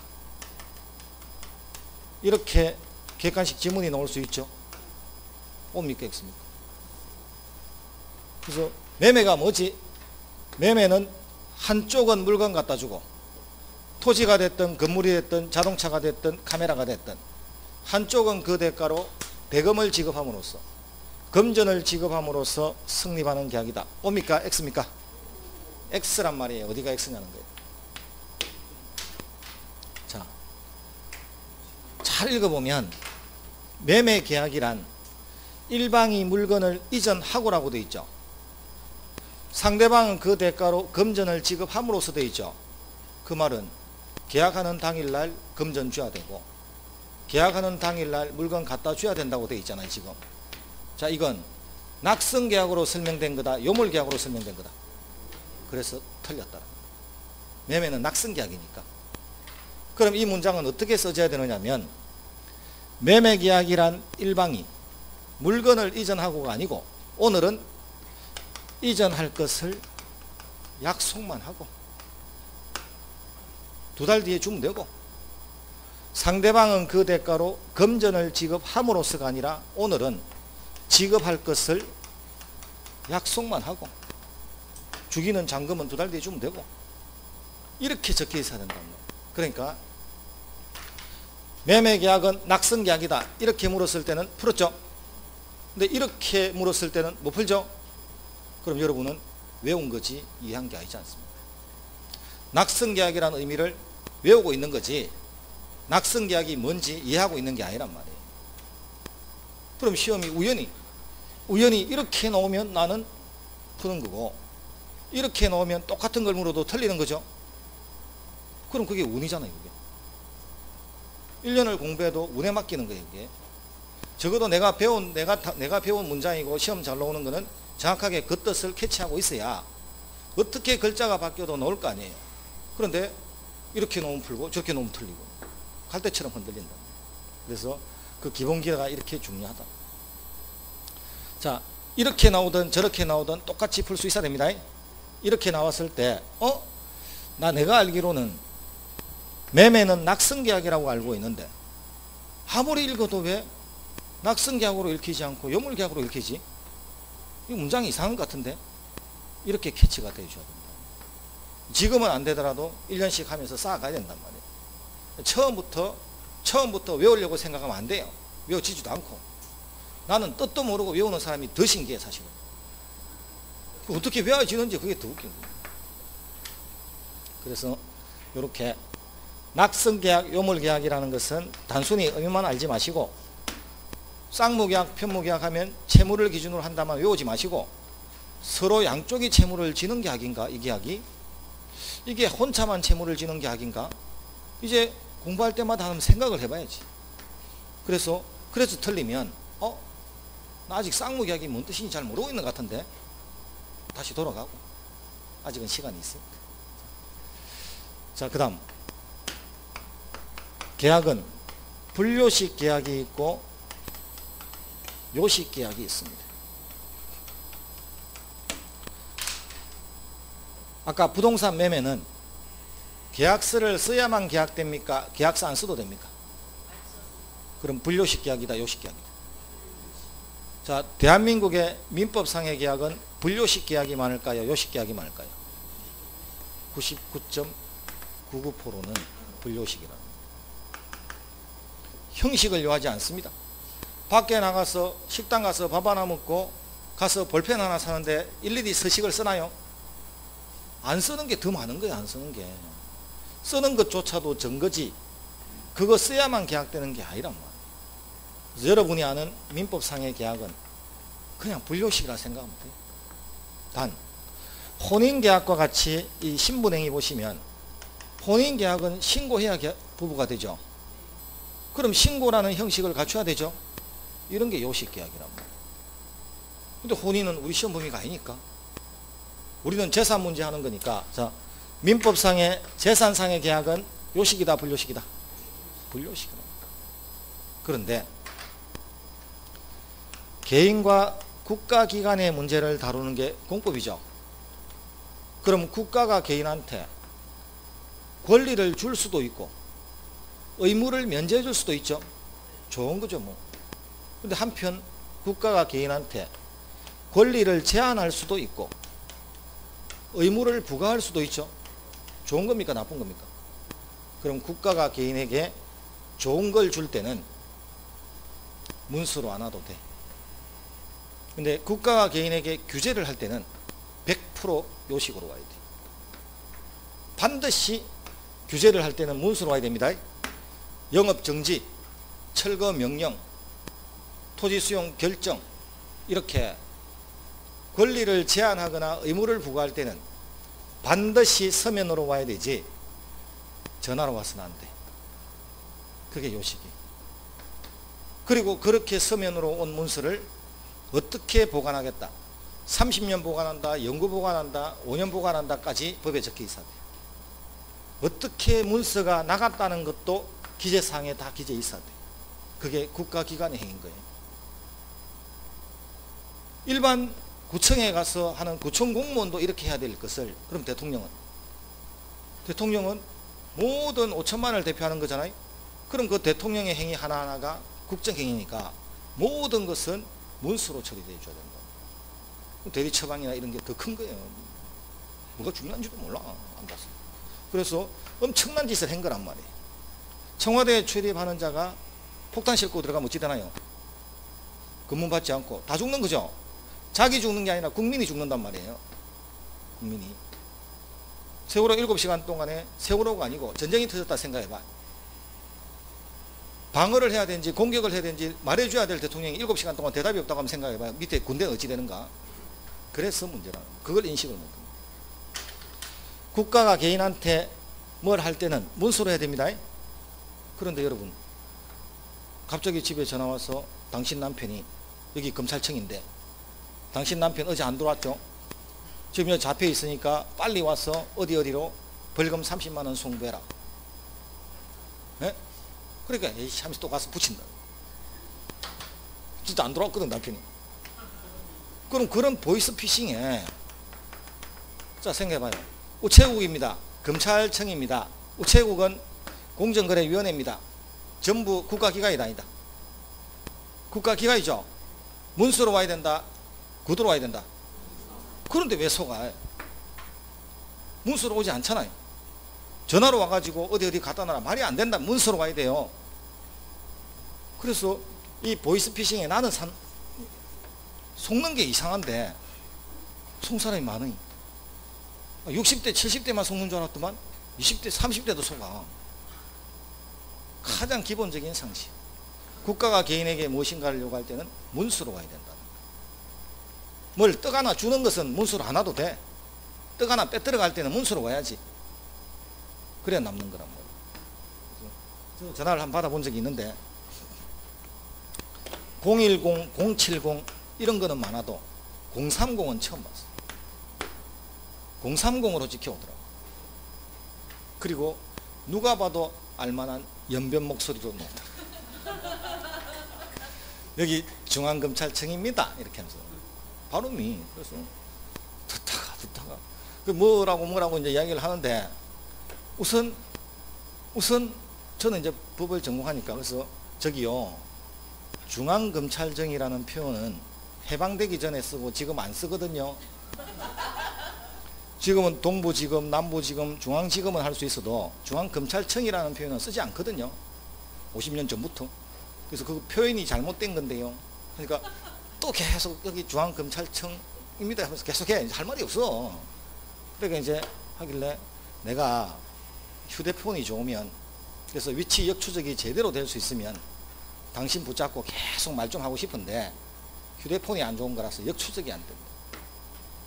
이렇게 객관식 지문이 나올 수 있죠. 옵니까, X입니까? 그래서 매매가 뭐지? 매매는 한쪽은 물건 갖다 주고 토지가 됐든 건물이 됐든 자동차가 됐든 카메라가 됐든 한쪽은 그 대가로 대금을 지급함으로써 금전을 지급함으로써 성립하는 계약이다. 옵니까, X입니까? X란 말이에요. 어디가 X냐는 거예요. 자, 잘 읽어보면 매매 계약이란 일방이 물건을 이전하고라고 되어 있죠. 상대방은 그 대가로 금전을 지급함으로써 되어 있죠. 그 말은 계약하는 당일날 금전 줘야 되고 계약하는 당일날 물건 갖다 줘야 된다고 되어 있잖아요. 지금 자, 이건 낙승계약으로 설명된 거다, 요물계약으로 설명된 거다. 그래서 틀렸다. 매매는 낙승계약이니까. 그럼 이 문장은 어떻게 써져야 되느냐면, 매매계약이란 일방이 물건을 이전하고가 아니고 오늘은 이전할 것을 약속만 하고 2달 뒤에 주면 되고, 상대방은 그 대가로 금전을 지급함으로써가 아니라 오늘은 지급할 것을 약속만 하고 주기는 잔금은 2달 뒤에 주면 되고, 이렇게 적혀 있어야 된다는 거예요. 그러니까 매매계약은 낙승계약이다 이렇게 물었을 때는 풀었죠. 근데 이렇게 물었을 때는 못 풀죠. 그럼 여러분은 외운 거지 이해한 게 아니지 않습니까? 낙승계약이라는 의미를 외우고 있는 거지 낙승계약이 뭔지 이해하고 있는 게 아니란 말이에요. 그럼 시험이 우연히 이렇게 나오면 나는 푸는 거고, 이렇게 나오면 똑같은 걸 물어도 틀리는 거죠. 그럼 그게 운이잖아요. 그게 1년을 공부해도 운에 맡기는 거예요. 이게 적어도 내가 배운 문장이고 시험 잘 나오는 거는 정확하게 그 뜻을 캐치하고 있어야 어떻게 글자가 바뀌어도 나올 거 아니에요. 그런데 이렇게 놓으면 풀고 저렇게 놓으면 틀리고 갈대처럼 흔들린다. 그래서 그 기본기가 이렇게 중요하다. 자, 이렇게 나오든 저렇게 나오든 똑같이 풀 수 있어야 됩니다. 이렇게 나왔을 때 내가 알기로는 매매는 낙승계약이라고 알고 있는데 아무리 읽어도 왜 낙승계약으로 읽히지 않고 요물계약으로 읽히지? 이 문장이 이상한 것 같은데 이렇게 캐치가 되어줘야 된다. 지금은 안 되더라도 1년씩 하면서 쌓아가야 된단 말이에요. 처음부터 외우려고 생각하면 안 돼요. 외워지지도 않고. 나는 뜻도 모르고 외우는 사람이 더 신기해 사실은. 어떻게 외워지는지 그게 더 웃긴 거예요. 그래서 이렇게 낙승계약, 요물계약이라는 것은 단순히 의미만 알지 마시고, 쌍무계약, 편무계약 하면 채무를 기준으로 한다만 외우지 마시고, 서로 양쪽이 채무를 지는 계약인가 이 계약이? 이게 혼자만 채무를 지는 계약인가? 이제 공부할 때마다 한번 생각을 해봐야지. 그래서 틀리면 나 아직 쌍무계약이 뭔 뜻인지 잘 모르고 있는 것 같은데 다시 돌아가고 아직은 시간이 있습니다. 자, 그 다음 계약은 분료식 계약이 있고 요식 계약이 있습니다. 아까 부동산 매매는 계약서를 써야만 계약됩니까? 계약서 안 써도 됩니까? 그럼 분료식 계약이다, 요식 계약이다. 자, 대한민국의 민법상의 계약은 분료식 계약이 많을까요? 요식 계약이 많을까요? 99.99%는 분료식이라는 형식을 요하지 않습니다. 밖에 나가서 식당 가서 밥 하나 먹고 가서 볼펜 하나 사는데 일일이 서식을 쓰나요? 안 쓰는 게 더 많은 거예요. 안 쓰는 게. 쓰는 것조차도 증거지 그거 써야만 계약되는 게 아니란 말이에요. 그래서 여러분이 아는 민법상의 계약은 그냥 분료식이라 생각하면 돼요. 단 혼인계약과 같이 이 신분행위 보시면 혼인계약은 신고해야 부부가 되죠. 그럼 신고라는 형식을 갖춰야 되죠. 이런 게 요식계약이란 말이에요. 근데 혼인은 우리 시험 범위가 아니니까 우리는 재산 문제 하는 거니까. 자, 민법상의 재산상의 계약은 요식이다, 분료식이다? 분료식이다. 그런데 개인과 국가기관의 문제를 다루는 게 공법이죠. 그럼 국가가 개인한테 권리를 줄 수도 있고 의무를 면제해 줄 수도 있죠. 좋은 거죠 뭐. 근데 한편 국가가 개인한테 권리를 제한할 수도 있고 의무를 부과할 수도 있죠. 좋은 겁니까 나쁜 겁니까? 그럼 국가가 개인에게 좋은 걸 줄 때는 문수로 안 와도 돼. 근데 국가가 개인에게 규제를 할 때는 100% 요식으로 와야 돼. 반드시 규제를 할 때는 문수로 와야 됩니다. 영업정지, 철거 명령, 토지 수용 결정, 이렇게 권리를 제한하거나 의무를 부과할 때는 반드시 서면으로 와야 되지 전화로 와서는 안 돼. 그게 요식이. 그리고 그렇게 서면으로 온 문서를 어떻게 보관하겠다. 30년 보관한다, 영구 보관한다, 5년 보관한다까지 법에 적혀 있어야 돼요. 어떻게 문서가 나갔다는 것도 기재사항에 다 기재 있어야 돼요. 그게 국가기관의 행위인 거예요. 일반 구청에 가서 하는 구청 공무원도 이렇게 해야 될 것을, 그럼 대통령은 모든 5천만을 대표하는 거잖아요. 그럼 그 대통령의 행위 하나하나가 국정행위니까 모든 것은 문서로 처리되어 줘야 된다. 대리 처방이나 이런 게 더 큰 거예요. 뭐가 중요한지도 몰라. 안 봤어. 그래서 엄청난 짓을 한 거란 말이에요. 청와대에 출입하는 자가 폭탄 싣고 들어가면 어찌 되나요? 검문받지 않고 다 죽는 거죠. 자기 죽는 게 아니라 국민이 죽는단 말이에요. 국민이. 세월호 7시간 동안에 세월호가 아니고 전쟁이 터졌다 생각해봐. 방어를 해야 되는지 공격을 해야 되는지 말해줘야 될 대통령이 7시간 동안 대답이 없다고 하면 생각해봐요. 밑에 군대는 어찌 되는가. 그래서 문제라. 그걸 인식을 못합니다. 국가가 개인한테 뭘 할 때는 문서로 해야 됩니다. 그런데 여러분, 갑자기 집에 전화 와서 당신 남편이 여기 검찰청인데 당신 남편 어제 안 들어왔죠? 지금 여기 잡혀 있으니까 빨리 와서 어디로 벌금 30만 원 송부해라. 네? 그러니까 에이씨 하면서 또 가서 붙인다. 진짜 안 들어왔거든 남편이. 그럼 그런 보이스피싱에, 자 생각해봐요. 우체국입니다. 검찰청입니다. 우체국은 공정거래위원회입니다. 전부 국가기관이 아니다. 국가기관이죠. 문서로 와야 된다. 구두로 와야 된다. 그런데 왜 속아? 문서로 오지 않잖아요. 전화로 와가지고 어디 갖다 놔라. 말이 안 된다. 문서로 와야 돼요. 그래서 이 보이스피싱에 나는 속는 게 이상한데 속 사람이 많으니 60대 70대만 속는 줄 알았더만 20대 30대도 속아. 가장 기본적인 상식. 국가가 개인에게 무엇인가를 요구할 때는 문서로 와야 된다. 뭘 떡 하나 주는 것은 문서로 안 와도 돼. 떡 하나 빼들어 갈 때는 문서로 와야지. 그래야 남는 거란 말이에요. 전화를 한번 받아본 적이 있는데 010, 070 이런 거는 많아도 030은 처음 봤어. 030으로 지켜오더라고. 그리고 누가 봐도 알만한 연변 목소리로 놓더라고. 여기 중앙검찰청입니다. 이렇게 하면서 발음이. 그래서 듣다가 그 뭐라고 이제 이야기를 하는데 우선 저는 이제 법을 전공하니까 그래서 저기요 중앙검찰청이라는 표현은 해방되기 전에 쓰고 지금 안 쓰거든요. 지금은 동부지검, 남부지검, 중앙지검은 할 수 있어도 중앙검찰청이라는 표현은 쓰지 않거든요. 50년 전부터. 그래서 그 표현이 잘못된 건데요. 그러니까 또 계속 여기 중앙검찰청입니다 하면서 계속해. 할 말이 없어. 그러니까 이제 하길래 내가 휴대폰이 좋으면, 그래서 위치 역추적이 제대로 될 수 있으면 당신 붙잡고 계속 말 좀 하고 싶은데 휴대폰이 안 좋은 거라서 역추적이 안 된다.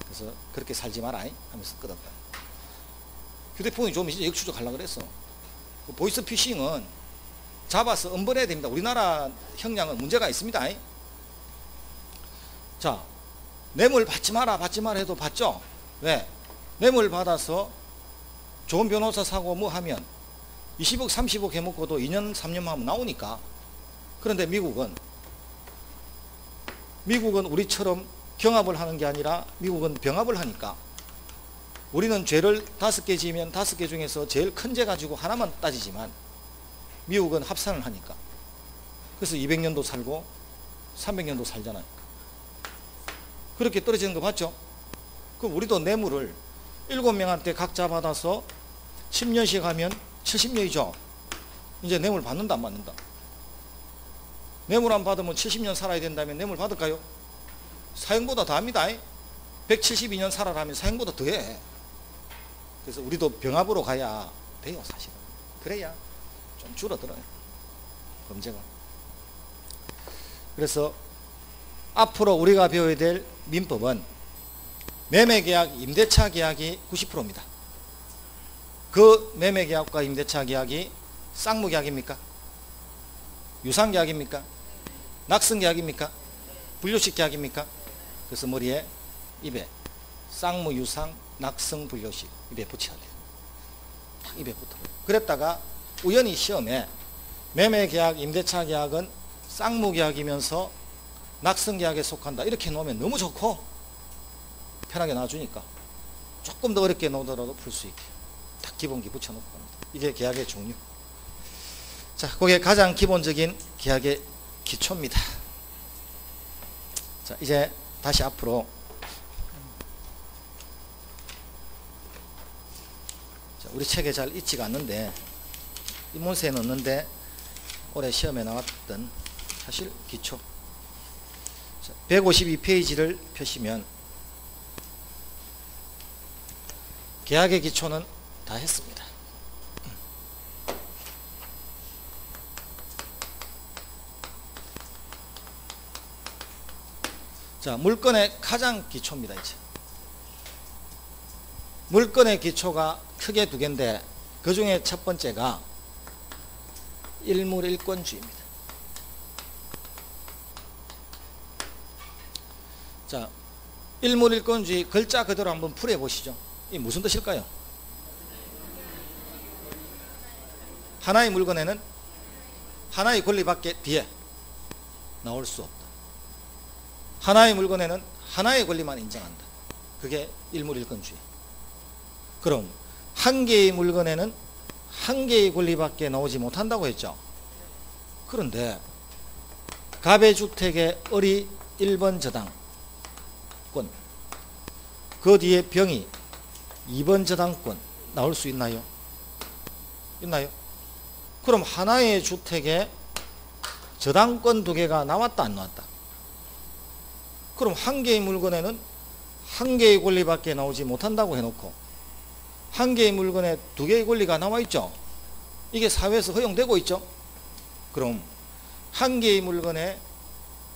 그래서 그렇게 살지 마라 하면서 끊었다. 휴대폰이 좋으면 이제 역추적 하려고 그랬어. 그 보이스피싱은 잡아서 엄벌해야 됩니다. 우리나라 형량은 문제가 있습니다. 자, 뇌물 받지 마라 해도 받죠. 왜? 뇌물 받아서 좋은 변호사 사고 뭐 하면 20억 30억 해먹고도 2년 3년 하면 나오니까. 그런데 미국은 우리처럼 경합을 하는 게 아니라 미국은 병합을 하니까, 우리는 죄를 5개 지으면 5개 중에서 제일 큰 죄 가지고 하나만 따지지만 미국은 합산을 하니까. 그래서 200년도 살고 300년도 살잖아요. 그렇게 떨어지는 거 봤죠? 그럼 우리도 뇌물을 7명한테 각자 받아서 10년씩 하면 70년이죠. 이제 뇌물 받는다 안 받는다? 뇌물 안 받으면 70년 살아야 된다면 뇌물 받을까요? 사형보다 더 합니다. 172년 살아라면 사형보다 더해. 그래서 우리도 병합으로 가야 돼요 사실은. 그래야 좀 줄어들어요 범죄가. 그래서 앞으로 우리가 배워야 될 민법은 매매계약, 임대차 계약이 90%입니다. 그 매매계약과 임대차 계약이 쌍무계약입니까? 유상계약입니까? 낙승계약입니까? 분료식 계약입니까? 그래서 머리에 입에 쌍무, 유상, 낙승, 분료식 입에 붙여야 돼요. 딱 입에 붙어. 그랬다가 우연히 시험에 매매계약, 임대차 계약은 쌍무계약이면서 낙승계약에 속한다 이렇게 놓으면 너무 좋고 편하게 놔주니까 조금 더 어렵게 놓더라도 풀 수 있게 딱 기본기 붙여놓고 합니다. 이게 계약의 종류. 자, 그게 가장 기본적인 계약의 기초입니다. 자, 이제 다시 앞으로 자, 우리 책에 잘 있지가 않는데 입문서에 넣었는데 올해 시험에 나왔던 사실 기초 152페이지를 펴시면 계약의 기초는 다 했습니다. 자, 물건의 가장 기초입니다. 이제 물건의 기초가 크게 두 개인데 그 중에 첫 번째가 일물일권주의입니다. 자, 일물일권주의 글자 그대로 한번 풀어 보시죠. 이 무슨 뜻일까요? 하나의 물건에는 하나의 권리밖에 뒤에 나올 수 없다. 하나의 물건에는 하나의 권리만 인정한다. 그게 일물일권주의. 그럼 한 개의 물건에는 한 개의 권리밖에 나오지 못한다고 했죠. 그런데 갑의 을이 1번 저당권, 그 뒤에 병이 2번 저당권 나올 수 있나요? 있나요? 그럼 하나의 주택에 저당권 두 개가 나왔다 안 나왔다? 그럼 한 개의 물건에는 한 개의 권리밖에 나오지 못한다고 해놓고 한 개의 물건에 두 개의 권리가 나와 있죠. 이게 사회에서 허용되고 있죠. 그럼 한 개의 물건에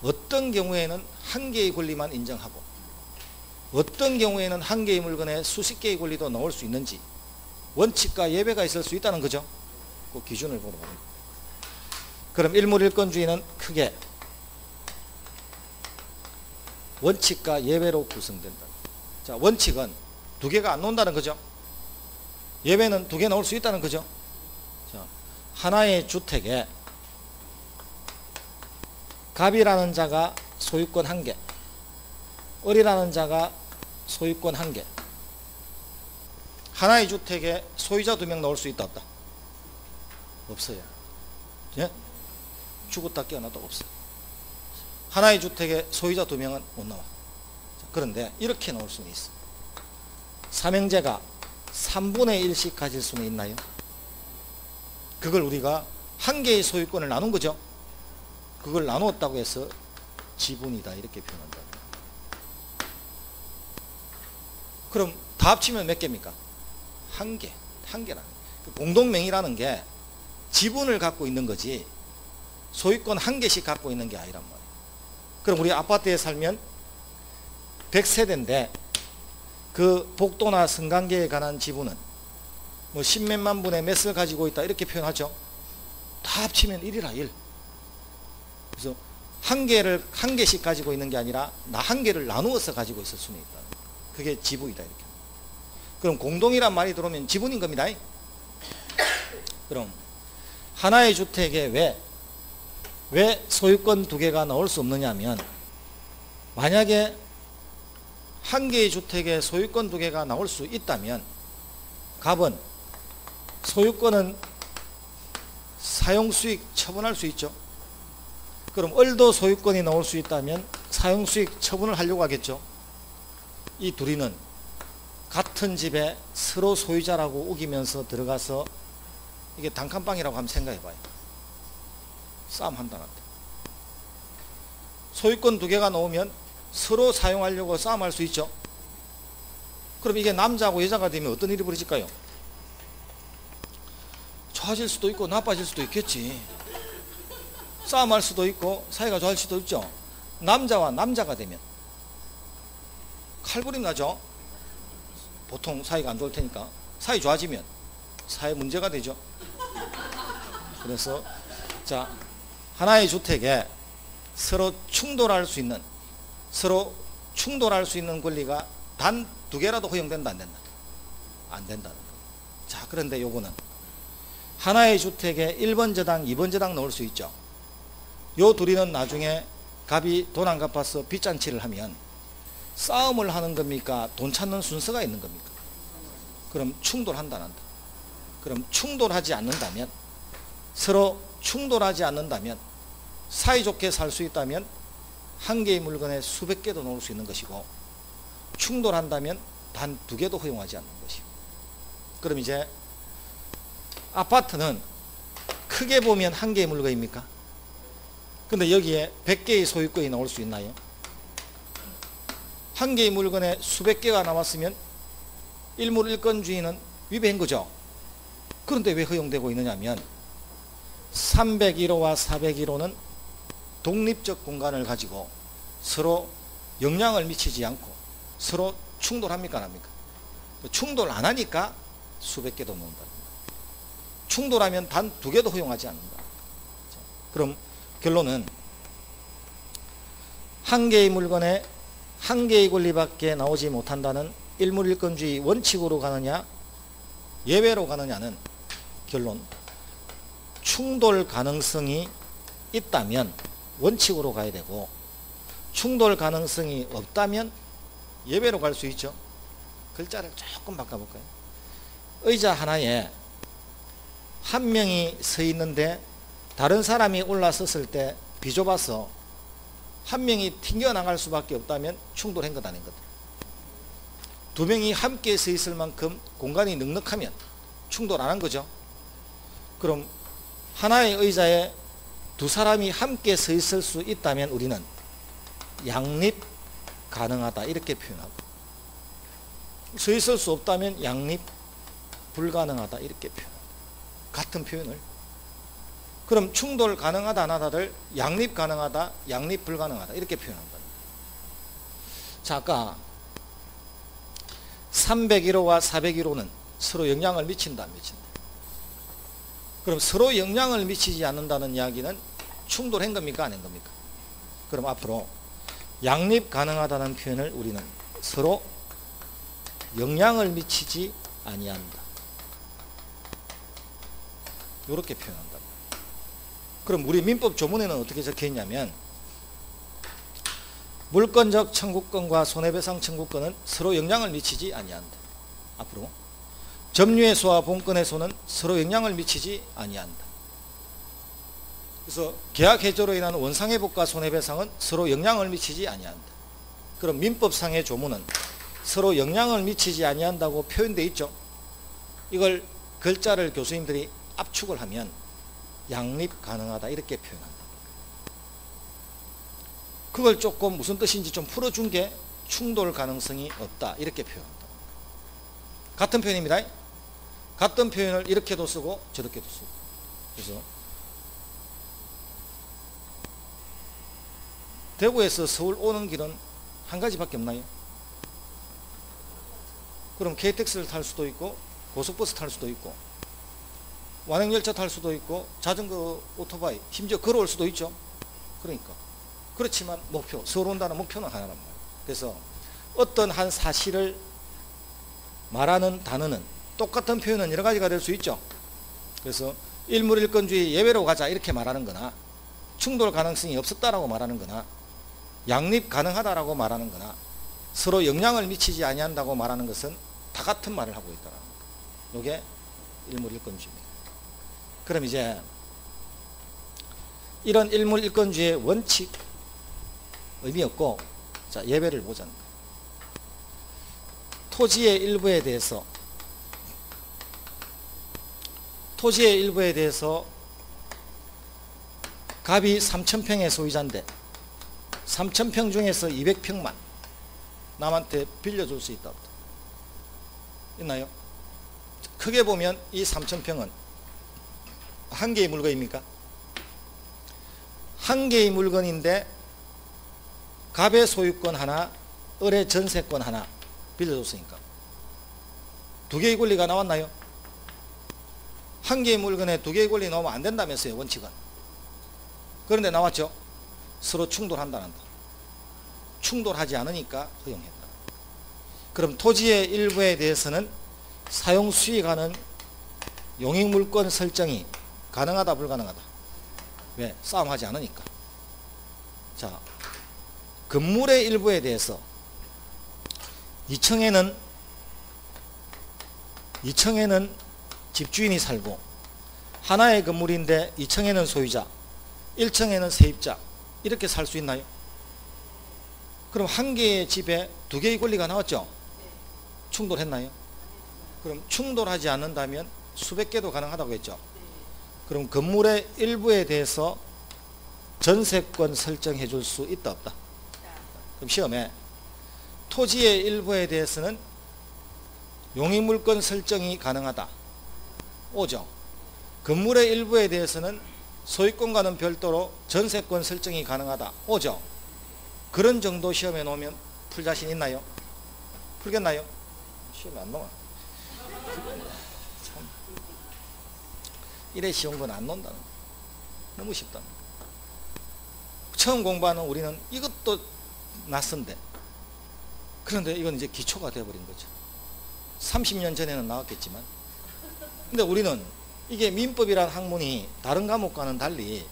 어떤 경우에는 한 개의 권리만 인정하고 어떤 경우에는 한 개의 물건에 수십 개의 권리도 나올 수 있는지 원칙과 예외가 있을 수 있다는 거죠. 그 기준을 보러 갑니다. 그럼 일물일권주의는 크게 원칙과 예외로 구성된다. 자, 원칙은 두 개가 안 나온다는 거죠. 예외는 두 개 나올 수 있다는 거죠. 자, 하나의 주택에 갑이라는 자가 소유권 1개, 을이라는 자가 소유권 1개. 하나의 주택에 소유자 2명 나올 수 있다 없다? 없어요. 예? 죽었다 깨어나도 없어요. 하나의 주택에 소유자 2명은 못 나와. 자, 그런데 이렇게 나올 수는 있어. 삼형제가 3분의 1씩 가질 수는 있나요? 그걸 우리가 한 개의 소유권을 나눈 거죠. 그걸 나누었다고 해서 지분이다 이렇게 표현한다. 그럼 다 합치면 몇 개입니까? 한 개. 한 개라는 공동명의라는 게 지분을 갖고 있는 거지 소유권 한 개씩 갖고 있는 게 아니란 말이에요. 그럼 우리 아파트에 살면 100세대인데 그 복도나 성관계에 관한 지분은 뭐 10몇만 분의 몇을 가지고 있다 이렇게 표현하죠. 다 합치면 1이라 1. 그래서 한 개씩 가지고 있는 게 아니라 나 한 개를 나누어서 가지고 있을 수는 있다. 그게 지분이다 이렇게. 그럼 공동이란 말이 들어오면 지분인 겁니다. 그럼 하나의 주택에 왜 소유권 2개가 나올 수 없느냐 하면 만약에 한 개의 주택에 소유권 2개가 나올 수 있다면 갑은 소유권은 사용수익 처분할 수 있죠. 그럼 을도 소유권이 나올 수 있다면 사용수익 처분을 하려고 하겠죠. 이 둘이는 같은 집에 서로 소유자라고 우기면서 들어가서 이게 단칸방이라고 한번 생각해 봐요. 싸움 한다는데 소유권 2개가 나오면 서로 사용하려고 싸움할 수 있죠. 그럼 이게 남자하고 여자가 되면 어떤 일이 벌어질까요? 좋아질 수도 있고 나빠질 수도 있겠지. 싸움할 수도 있고 사이가 좋아질 수도 있죠. 남자와 남자가 되면 칼부림 나죠. 보통 사이가 안 좋을 테니까. 사이 좋아지면 사회 문제가 되죠. 그래서 자, 하나의 주택에 서로 충돌할 수 있는 권리가 단 2개라도 허용된다, 안 된다? 안 된다는 거예요. 자, 그런데 요거는 하나의 주택에 1번 저당, 2번 저당 넣을 수 있죠. 요 둘이는 나중에 갑이 돈 안 갚아서 빚잔치를 하면 싸움을 하는 겁니까? 돈 찾는 순서가 있는 겁니까? 그럼 충돌한다, 안 한다? 그럼 충돌하지 않는다면, 서로 충돌하지 않는다면, 사이좋게 살 수 있다면 한 개의 물건에 수백 개도 놓을 수 있는 것이고, 충돌한다면 단 2개도 허용하지 않는 것이고. 그럼 이제 아파트는 크게 보면 한 개의 물건입니까? 근데 여기에 100개의 소유권이 나올 수 있나요? 한 개의 물건에 수백 개가 나왔으면 일물일권주의는 위배한 거죠. 그런데 왜 허용되고 있느냐면 301호와 401호는 독립적 공간을 가지고 서로 영향을 미치지 않고 서로 충돌합니까, 안 합니까? 충돌 안 하니까 수백 개도 넣는다. 충돌하면 단 2개도 허용하지 않는다. 그럼 결론은 한 개의 물건에 한 개의 권리밖에 나오지 못한다는 일물일권주의 원칙으로 가느냐 예외로 가느냐는 결론, 충돌 가능성이 있다면 원칙으로 가야 되고 충돌 가능성이 없다면 예외로 갈 수 있죠. 글자를 조금 바꿔볼까요? 의자 하나에 한 명이 서 있는데 다른 사람이 올라섰을 때 비좁아서 한 명이 튕겨나갈 수밖에 없다면 충돌한 것 아닌 것. 두 명이 함께 서 있을 만큼 공간이 넉넉하면 충돌 안 한 거죠. 그럼 하나의 의자에 두 사람이 함께 서 있을 수 있다면 우리는 양립 가능하다 이렇게 표현하고, 서 있을 수 없다면 양립 불가능하다 이렇게 표현합니다. 같은 표현을. 그럼 충돌 가능하다 안 하다를 양립 가능하다, 양립 불가능하다 이렇게 표현한다. 자, 아까 301호와 401호는 서로 영향을 미친다, 안 미친다? 그럼 서로 영향을 미치지 않는다는 이야기는 충돌한 겁니까, 아닌 겁니까? 그럼 앞으로 양립 가능하다는 표현을 우리는 서로 영향을 미치지 아니한다, 이렇게 표현한다. 그럼 우리 민법 조문에는 어떻게 적혀 있냐면 물권적 청구권과 손해배상 청구권은 서로 영향을 미치지 아니한다. 앞으로 점유의소와 본권의소는 서로 영향을 미치지 아니한다. 그래서 계약 해조로 인한 원상회복과 손해배상은 서로 영향을 미치지 아니한다. 그럼 민법상의 조문은 서로 영향을 미치지 아니한다고 표현되어 있죠. 이걸 글자를 교수님들이 압축을 하면 양립 가능하다 이렇게 표현한다. 그걸 조금 무슨 뜻인지 좀 풀어준 게 충돌 가능성이 없다 이렇게 표현한다. 같은 표현입니다. 같은 표현을 이렇게도 쓰고 저렇게도 쓰고. 그래서 대구에서 서울 오는 길은 한 가지밖에 없나요? 그럼 KTX를 탈 수도 있고 고속버스 탈 수도 있고 완행열차 탈 수도 있고 자전거, 오토바이, 심지어 걸어올 수도 있죠. 그러니까 그렇지만 목표, 서울 온다는 목표는 하나란 말이에요. 그래서 어떤 한 사실을 말하는 단어는 똑같은 표현은 여러 가지가 될 수 있죠. 그래서 일물일권주의 예외로 가자 이렇게 말하는 거나 충돌 가능성이 없었다라고 말하는 거나 양립 가능하다라고 말하는 거나 서로 영향을 미치지 아니한다고 말하는 것은 다 같은 말을 하고 있다는 거예요. 이게 일물일권주의입니다. 그럼 이제 이런 일물일권주의의 원칙 의미 없고, 자, 예외를 보자는 거예요. 토지의 일부에 대해서 갑이 3,000평의 소유자인데 3,000평 중에서 200평만 남한테 빌려줄 수 있다. 있나요? 크게 보면 이 3,000평은 한 개의 물건입니까? 한 개의 물건인데 갑의 소유권 하나, 을의 전세권 하나 빌려줬으니까 두 개의 권리가 나왔나요? 한 개의 물건에 두 개의 권리 나오면 안 된다면서요, 원칙은. 그런데 나왔죠? 서로 충돌한다는 거. 충돌하지 않으니까 허용했다. 그럼 토지의 일부에 대해서는 사용 수익하는 용익물권 설정이 가능하다, 불가능하다? 왜? 싸움하지 않으니까. 자, 건물의 일부에 대해서 2층에는 집주인이 살고 하나의 건물인데 2층에는 소유자, 1층에는 세입자 이렇게 살 수 있나요? 그럼 한 개의 집에 두 개의 권리가 나왔죠? 충돌했나요? 그럼 충돌하지 않는다면 수백 개도 가능하다고 했죠? 그럼 건물의 일부에 대해서 전세권 설정해 줄 수 있다, 없다? 그럼 시험에 토지의 일부에 대해서는 용익물권 설정이 가능하다, 오죠? 건물의 일부에 대해서는 소유권과는 별도로 전세권 설정이 가능하다, 오죠? 그런 정도 시험에 놓으면 풀 자신 있나요? 풀겠나요? 시험에 안 나와. 참, 이래 쉬운 건 안 논다는 거야. 너무 쉽다. 처음 공부하는 우리는 이것도 낯선데, 그런데 이건 이제 기초가 되어버린 거죠. 30년 전에는 나왔겠지만, 근데 우리는 이게 민법이라는 학문이 다른 과목과는 달리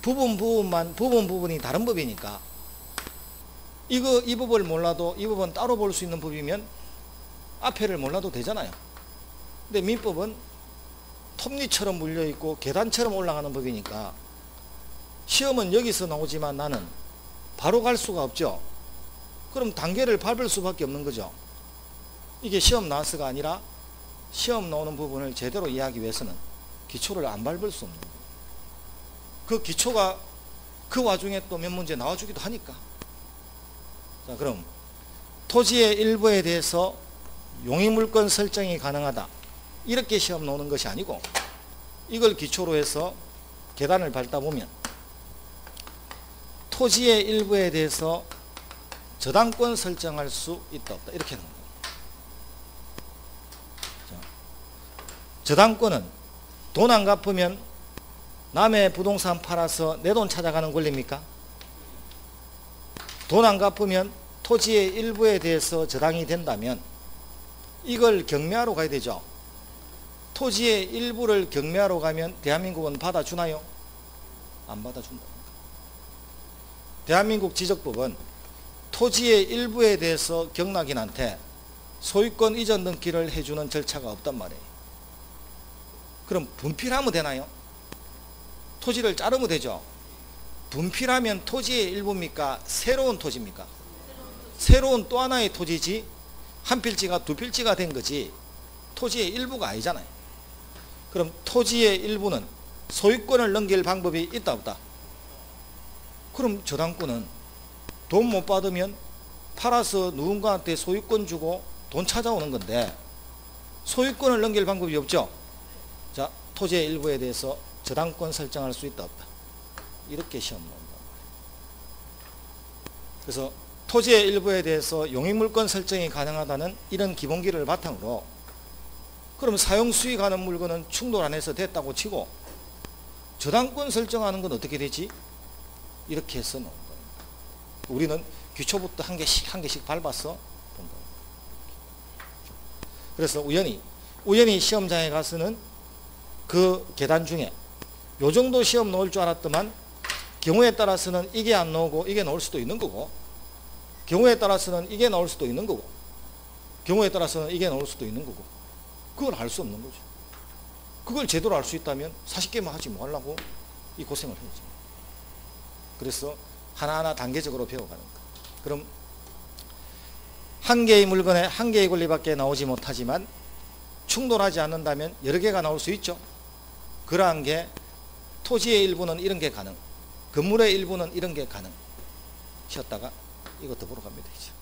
부분이 다른 법이니까 이 법을 몰라도 이 법은 따로 볼 수 있는 법이면 앞에를 몰라도 되잖아요. 근데 민법은 톱니처럼 물려있고 계단처럼 올라가는 법이니까 시험은 여기서 나오지만 나는 바로 갈 수가 없죠. 그럼 단계를 밟을 수밖에 없는 거죠. 이게 시험 나와서가 아니라 시험 나오는 부분을 제대로 이해하기 위해서는 기초를 안 밟을 수 없는 거예요. 그 기초가 그 와중에 또 몇 문제 나와주기도 하니까. 자, 그럼 토지의 일부에 대해서 용익물권 설정이 가능하다, 이렇게 시험 나오는 것이 아니고 이걸 기초로 해서 계단을 밟다 보면 토지의 일부에 대해서 저당권 설정할 수 있다, 없다, 이렇게 나옵니다. 저당권은 돈 안 갚으면 남의 부동산 팔아서 내 돈 찾아가는 권리입니까? 돈 안 갚으면 토지의 일부에 대해서 저당이 된다면 이걸 경매하러 가야 되죠. 토지의 일부를 경매하러 가면 대한민국은 받아주나요? 안 받아준다. 대한민국 지적법은 토지의 일부에 대해서 경락인한테 소유권 이전 등기를 해주는 절차가 없단 말이에요. 그럼 분필하면 되나요? 토지를 자르면 되죠. 분필하면 토지의 일부입니까? 새로운 토지입니까? 새로운 또 하나의 토지지 한 필지가 두 필지가 된 거지 토지의 일부가 아니잖아요. 그럼 토지의 일부는 소유권을 넘길 방법이 있다, 없다? 그럼 저당권은 돈 못 받으면 팔아서 누군가한테 소유권 주고 돈 찾아오는 건데 소유권을 넘길 방법이 없죠. 자, 토지의 일부에 대해서 저당권 설정할 수 있다, 없다? 이렇게 시험 나온다. 그래서 토지의 일부에 대해서 용익물권 설정이 가능하다는 이런 기본기를 바탕으로 그럼 사용 수익하는 물건은 충돌 안 해서 됐다고 치고 저당권 설정하는 건 어떻게 되지? 이렇게 해서 나온다. 우리는 기초부터 한 개씩 밟아서 본다. 그래서 우연히 시험장에 가서는 그 계단 중에 요 정도 시험 나올 줄 알았더만 경우에 따라서는 이게 안 나오고 이게 나올 수도 있는 거고 경우에 따라서는 이게 나올 수도 있는 거고 경우에 따라서는 이게 나올 수도 있는 거고 그걸 알 수 없는 거죠. 그걸 제대로 알 수 있다면 40개만 하지 뭐 하려고 이 고생을 해야지. 그래서 하나하나 단계적으로 배워가는 거. 그럼 한 개의 물건에 한 개의 권리밖에 나오지 못하지만 충돌하지 않는다면 여러 개가 나올 수 있죠. 그러한 게 토지의 일부는 이런 게 가능, 건물의 일부는 이런 게 가능. 쉬었다가 이것도 보러 가면 되죠.